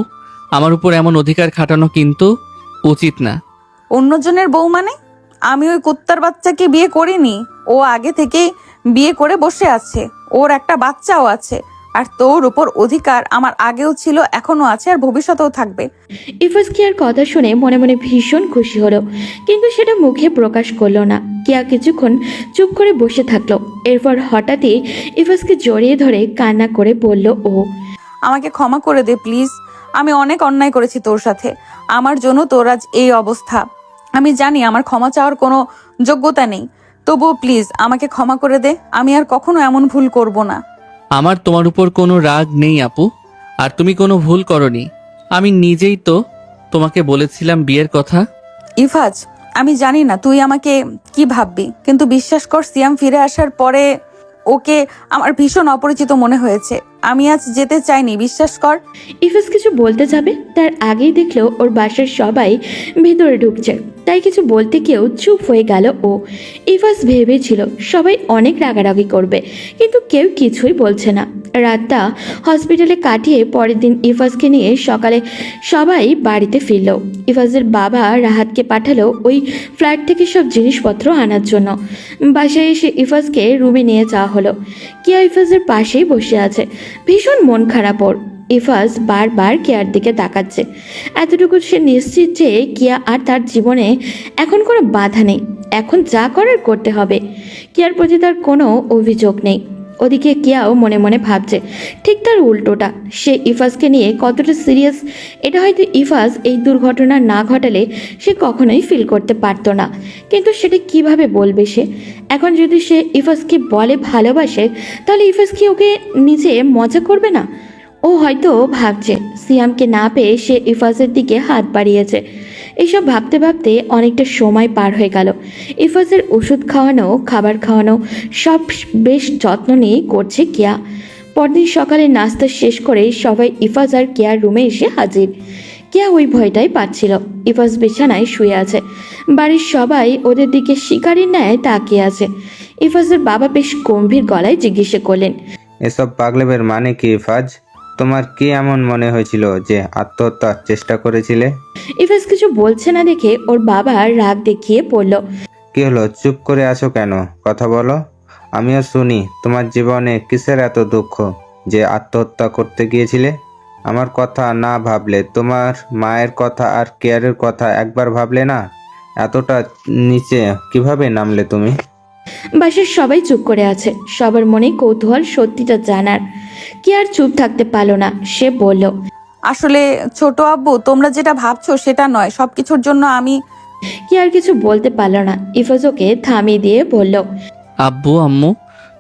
আমার উপর এমন অধিকার খাটানো কিন্তু উচিত না। অন্যজনের বউ মানে? আমি ওই কুত্তার বাচ্চাকে বিয়ে করিনি। ও আগে থেকেই বিয়ে করে বসে আছে, ওর একটা বাচ্চাও আছে। আর তোর উপর অধিকার আমার আগেও ছিল, এখনো আছে, আর ভবিষ্যতেও থাকবে। ইফাজ কিয়ার কথা শুনে মনে মনে ভীষণ খুশি হলো, কিন্তু সেটা মুখে প্রকাশ করলো না। কিয়া কিছুক্ষণ চুপ করে বসে থাকলো। এরপর হঠাৎই ইফাজকে জড়িয়ে ধরে কান্না করে বলল ও, আমাকে ক্ষমা করে দে প্লিজ। আমি অনেক অন্যায় করেছি তোর সাথে, আমার জন্য তোর আজ এই অবস্থা। আমি জানি আমার ক্ষমা চাওয়ার কোনো যোগ্যতা নেই, তবুও প্লিজ আমাকে ক্ষমা করে দে। আমি আর কখনো এমন ভুল করব না। আমার তোমার উপর কোনো রাগ নেই আপু, আর তুমি কোনো ভুল করনি। আমি নিজেই তো তোমাকে বলেছিলাম বিয়ের কথা। ইফাজ, আমি জানি না তুই আমাকে কি ভাববি, কিন্তু বিশ্বাস কর, সিয়াম ফিরে আসার পরে ওকে আমার ভীষণ অপরিচিত মনে হয়েছে। আমি আজ যেতে চাইনি, বিশ্বাস কর। ইফাজ কিছু বলতে যাবে, তার আগেই দেখলো ওর বাসার সবাই ভেতরে ঢুকছে, তাই কিছু বলতে কেউ চুপ হয়ে গেল ও। ইফাজ ভেবেছিল সবাই অনেক রাগারাগি করবে, কিন্তু কেউ কিছুই বলছে না। রাতটা হসপিটালে কাটিয়ে পরের দিন ইফাজকে নিয়ে সকালে সবাই বাড়িতে ফিরল। ইফাজের বাবা রাহাতকে পাঠালো ওই ফ্ল্যাট থেকে সব জিনিসপত্র আনার জন্য। বাসায় এসে ইফাজকে রুমে নিয়ে যাওয়া হলো। কিয়া ইফাজের পাশেই বসে আছে, ভীষণ মন খারাপ ওর। ইফাজ বারবার কেয়ার দিকে তাকাচ্ছে। এতটুকু সে নিশ্চিত যে কিয়া আর তার জীবনে এখন কোনো বাধা নেই, এখন যা করার করতে হবে। কিয়ার প্রতি তার কোনো অভিযোগ নেই। ওদিকে কিয়াও মনে মনে ভাবছে ঠিক তার উল্টোটা। সে ইফাজকে নিয়ে কতটা সিরিয়াস এটা হয়তো ইফাজ এই দুর্ঘটনা না ঘটালে সে কখনোই ফিল করতে পারতো না, কিন্তু সেটা কিভাবে বলবে সে? এখন যদি সে ইফাজকে বলে ভালোবাসে, তাহলে ইফাজ কি ওকে নিজে মজা করবে না? ও হয়তো ভাবছে সিয়ামকে না পেয়ে সে ইফাজের দিকে হাত বাড়িয়েছে। এইসব ভাবতে ভাবতে অনেকটা সময় পার হয়ে গেল। ইফাজের ওষুধ খাওয়ানো, খাবার খাওয়ানো সব বেশ যত্ন নিয়ে করছে কিয়া। পরদিন সকালে নাস্তা শেষ করে সবাই ইফাজ আর কিয়ার রুমে এসে হাজির। কিয়া ওই ভয়টাই পাচ্ছিল। ইফাজ বিছানায় শুয়ে আছে, বাড়ির সবাই ওদের দিকে শিকারির ন্যায় তাকিয়ে আছে। ইফাজের বাবা বেশ গম্ভীর গলায় জিজ্ঞেস করলেন, এসব পাগলেবের মানে কি ইফাজ? তোমার কি এমন মনে হয়েছিল যে আত্মহত্যার চেষ্টা করেছিলে? ইফাজ কিছু বলছে না দেখে ওর বাবা রাগ দেখিয়ে বলল, কি হলো, চুপ করে আছো কেন? কথা বলো, আমিও শুনি। তোমার জীবনে কিসের এত দুঃখ যে আত্মহত্যা করতে গিয়েছিলে? আমার কথা না ভাবলে, তোমার মায়ের কথা আর কেয়ারের কথা একবার ভাবলে না? এতটা নিচে কিভাবে নামলে তুমি? বাসার সবাই চুপ করে আছে, সবার মনে কৌতূহল সত্যিটা জানার। কি আর চুপ থাকতে পারলো না, সে বলল, আসলে ছোট আব্বু, তোমরা যেটা ভাবছো সেটা নয়। সবকিছুর জন্য আমি কি আর কিছু বলতে পারলো না। ইফাজ ওকে থামিয়ে দিয়ে বলল, আব্বু আম্মু,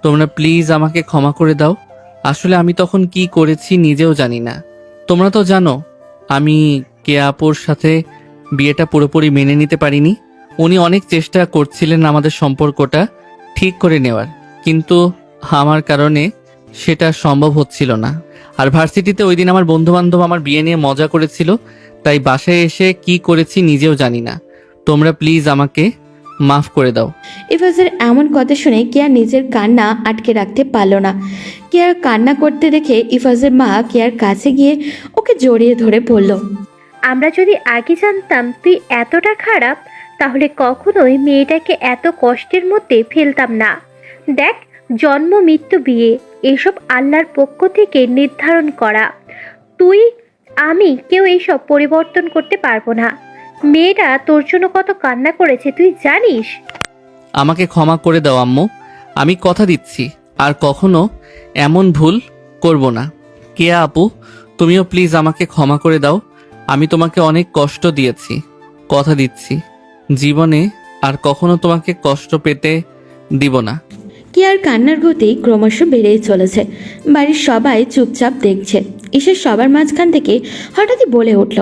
তোমরা প্লিজ আমাকে ক্ষমা করে দাও। আসলে আমি তখন কি করেছি নিজেও জানি না। তোমরা তো জানো আমি কেয়া আপুর সাথে বিয়েটা পুরোপুরি মেনে নিতে পারিনি। উনি অনেক চেষ্টা করছিলেন আমাদের সম্পর্কটা ঠিক করে নেওয়ার, কিন্তু আমার কারণে সেটা সম্ভব হচ্ছিল না। আর ভার্সিটিতে ওই দিন আমার বন্ধুবান্ধব আমার বিয়ে নিয়ে মজা করেছিল, তাই বাসায় এসে কি করেছি নিজেও জানি না। তোমরা প্লিজ আমাকে মাফ করে দাও। ইফাজের এমন কথা শুনে কিয়া নিজের কান্না আটকে রাখতে পারল না। কিয়ার কান্না করতে দেখে ইফাজের মা কিয়ার কাছে গিয়ে ওকে জড়িয়ে ধরে বলল, আমরা যদি আগে জানতাম তুই এতটা খারাপ, তাহলে কখনোই মেয়েটাকে এত কষ্টের মধ্যে ফেলতাম না। দেখ, জন্ম মৃত্যু বিয়ে এসব আল্লাহর পক্ষ থেকে নির্ধারণ করা। তুই আমি কেউ এইসব পরিবর্তন করতে পারবো না। মেয়েটা তোর জন্য কত কান্না করেছে তুই জানিস? আমাকে ক্ষমা করে দাও আম্মু, আমি কথা দিচ্ছি আর কখনো এমন ভুল করব না। কেয়া আপু, তুমিও প্লিজ আমাকে ক্ষমা করে দাও। আমি তোমাকে অনেক কষ্ট দিয়েছি, কথা দিচ্ছি জীবনে আর কখনো তোমাকে কষ্ট পেতে দিব না। কিয়ার কান্নার গতি ক্রমশ বেড়েই চলেছে। বাড়ির সবাই চুপচাপ দেখছে। ঈশা সবার মাঝখান থেকে হঠাৎই বলে উঠল,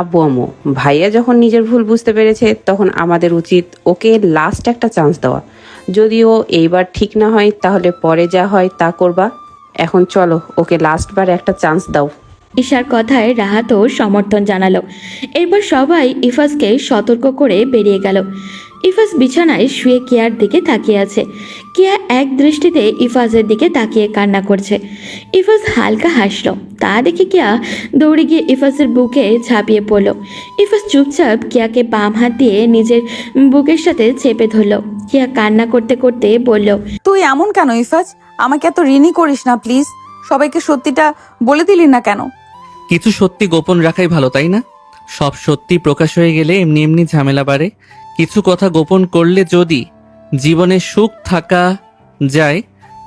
আব্বু আম্মু, ভাইয়া যখন নিজের ভুল বুঝতে পেরেছে, তখন আমাদের উচিত ওকে লাস্ট একটা চান্স দেওয়া। যদিও এইবার ঠিক না হয়, তাহলে পরে যা হয় তা করবা। এখন চলো, ওকে লাস্টবার একটা চান্স দাও। ঈশার কথায় রাহাতও সমর্থন জানালো। এরপর সবাই ইফাজকে সতর্ক করে বেরিয়ে গেল। ইফাজ বিছানায় শুয়ে কিয়ার দিকে তাকিয়ে আছে। কিয়া এক দৃষ্টিতে ইফাজের দিকে তাকিয়ে কান্না করছে। ইফাজ হালকা হাসলো, তা দেখে কিয়া দৌড়ে গিয়ে ইফাজের বুকে ঝাঁপিয়ে পড়ল। ইফাজ চুপচাপ কিয়াকে বাম হাত দিয়ে নিজের বুকের সাথে চেপে ধরলো। কিয়া কান্না করতে করতে বলল, তুই এমন কেন ইফাজ? আমাকে এত ঋণী করিস না প্লিজ। সবাইকে সত্যিটা বলে দিলি না কেন? কিছু সত্যি গোপন রাখাই ভালো, তাই না? সব সত্যি প্রকাশ হয়ে গেলে এমনি এমনি ঝামেলা বাড়ে। কিছু কথা গোপন করলে যদি জীবনে সুখ থাকা যায়,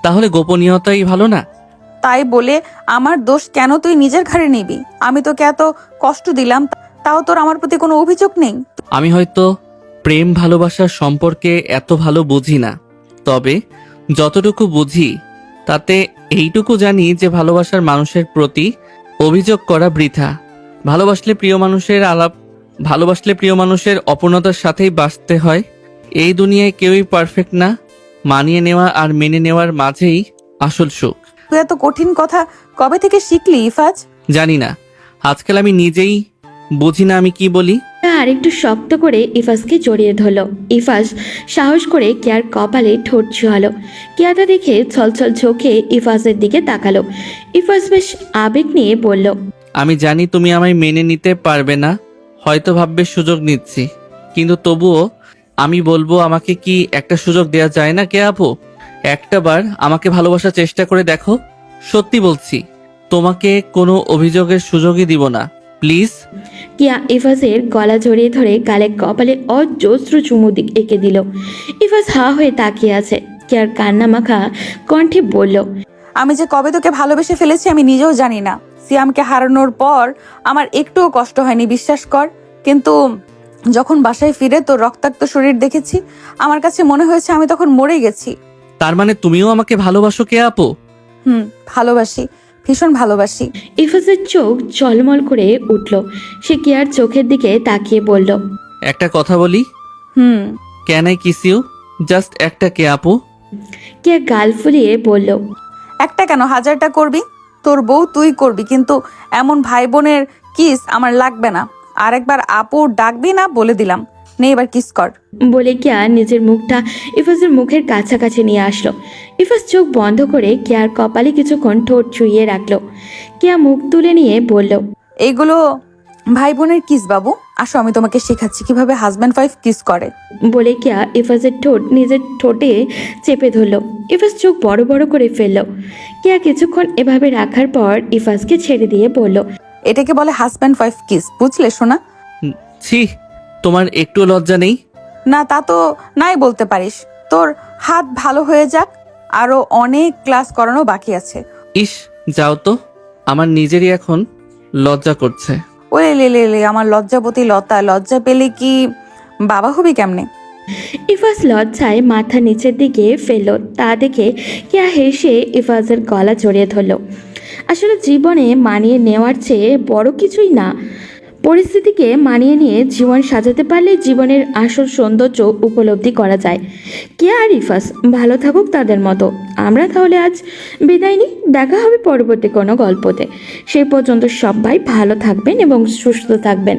তাহলে গোপনীয়তাই ভালো না? তাই বলে আমার দোষ কেন তুই নিজের ঘাড়ে নিবি? আমি তোকে এত কষ্ট দিলাম, তাও তোর আমার প্রতি কোনো অভিযোগ নেই? আমি হয়তো প্রেম ভালোবাসার সম্পর্কে এত ভালো বুঝি না, তবে যতটুকু বুঝি তাতে এইটুকু জানি যে ভালোবাসার মানুষের প্রতি অভিযোগ করা বৃথা। ভালোবাসলে প্রিয় মানুষের অপূর্ণতার সাথেই বাঁচতে হয়। এই দুনিয়ায় কেউই পারফেক্ট না। মানিয়ে নেওয়া আর মেনে নেওয়ার মাঝেই আসল সুখ। তুই এত কঠিন কথা কবে থেকে শিখলি ইফাজ? জানি না, আজকাল আমি নিজেই বুঝি না আমি কি বলি। আর একটু শক্ত করে ইফাজকে জড়িয়ে ধরলো। ইফাজ সাহস করে কেয়ার কপালে ঠোঁট ছোঁয়ালো। কেয়াটা দেখে ছলছল চোখে ইফাজের দিকে তাকালো। ইফাজ বেশ আবেগ নিয়ে বলল, আমি জানি তুমি আমায় মেনে নিতে পারবে না, হয়তো ভাববে সুযোগ নিচ্ছি, কিন্তু তবুও আমি বলবো, আমাকে কি একটা সুযোগ দেওয়া যায় না কে আপু? একটাবার আমাকে ভালোবাসার চেষ্টা করে দেখো। সত্যি বলছি, তোমাকে কোনো অভিযোগের সুযোগই দিব না, প্লিজ। কিয়া ইফাজের গলা জড়িয়ে ধরে গালে কপালে অজস্র চুমু এঁকে দিল। ইফাজ হা হয়ে তাকিয়ে আছে। কিয়ার কান্না মাখা কণ্ঠে বলল, আমি যে কবে তোকে ভালোবেসে ফেলেছি আমি নিজেও জানি না। সিয়ামকে হারানোর পর আমার একটুও কষ্ট হয়নি, বিশ্বাস কর। কিন্তু যখন বাসায় ফিরে তোর রক্তাক্ত শরীর দেখেছি, আমার কাছে মনে হয়েছে আমি তখন মরে গেছি। তার মানে তুমিও আমাকে ভালোবাসো কে আপু? ভালোবাসি, ভীষণ ভালোবাসি। ইফাজের চোখ ঝলমল করে উঠল। সে কিয়ার চোখের দিকে তাকিয়ে বলল, একটা কথা বলি? Can I kiss you? Just একটা কে আপু? কিয়া গাল ফুলিয়ে বলল, একটা কেন, হাজারটা করবি। তোর বউ তুই করবি, কিন্তু এমন ভাই বোনের কিস আমার লাগবে না। আর একবার আপু ডাকবি না বলে দিলাম। নে এবার কিস কর। বলে কিয়া নিজের মুখটা ইফাজের মুখের কাছাকাছি নিয়ে আসলো। ইফাজ চোখ বন্ধ করে কিয়ার কপালে কিছুক্ষণ ঠোঁট ছুঁয়ে রাখলো। কিয়া মুখ তুলে নিয়ে বলল, এইগুলো ভাই বোনের কিস বাবু। আসো আমি তোমাকে শেখাচ্ছি কিভাবে হাজব্যান্ড ওয়াইফ কিস করে। বলে কিয়া ইফাজের ঠোঁট নিজের ঠোঁটে চেপে ধরলো। ইফাজ চোখ বড় বড় করে ফেললো। কিয়া কিছুক্ষণ এভাবে রাখার পর ইফাজকে ছেড়ে দিয়ে বলল, এটাকে বলে হাজব্যান্ড ওয়াইফ কিস, বুঝলে শোনা? ছি, তোমার একটু লজ্জা নেই? না, তা তো নাই বলতে পারিস। তোর হাত ভালো হয়ে যাক, আরো অনেক ক্লাস করানো বাকি আছে। ইস, যাও তো, আমার নিজেরই এখন লজ্জা করছে। ওরে লে, আমার লজ্জাবতী লতা, লজ্জা পেলে কি বাবা হবি কেমনে? ইফাজ লজ্জায় মাথা নিচের দিকে ফেললো। তা দেখে কিয়া হেসে ইফাজের গলা জড়িয়ে ধরল। আসলে জীবনে মানিয়ে নেওয়ার চেয়ে বড় কিছুই না। পরিস্থিতিকে মানিয়ে নিয়ে জীবন সাজাতে পারলে জীবনের আসল সৌন্দর্য উপলব্ধি করা যায়। কিয়া আর ইফাজ ভালো থাকুক তাদের মতো। আমরা তাহলে আজ বিদায় নিই। দেখা হবে পরবর্তী কোনো গল্পতে। সেই পর্যন্ত সবাই ভালো থাকবেন এবং সুস্থ থাকবেন।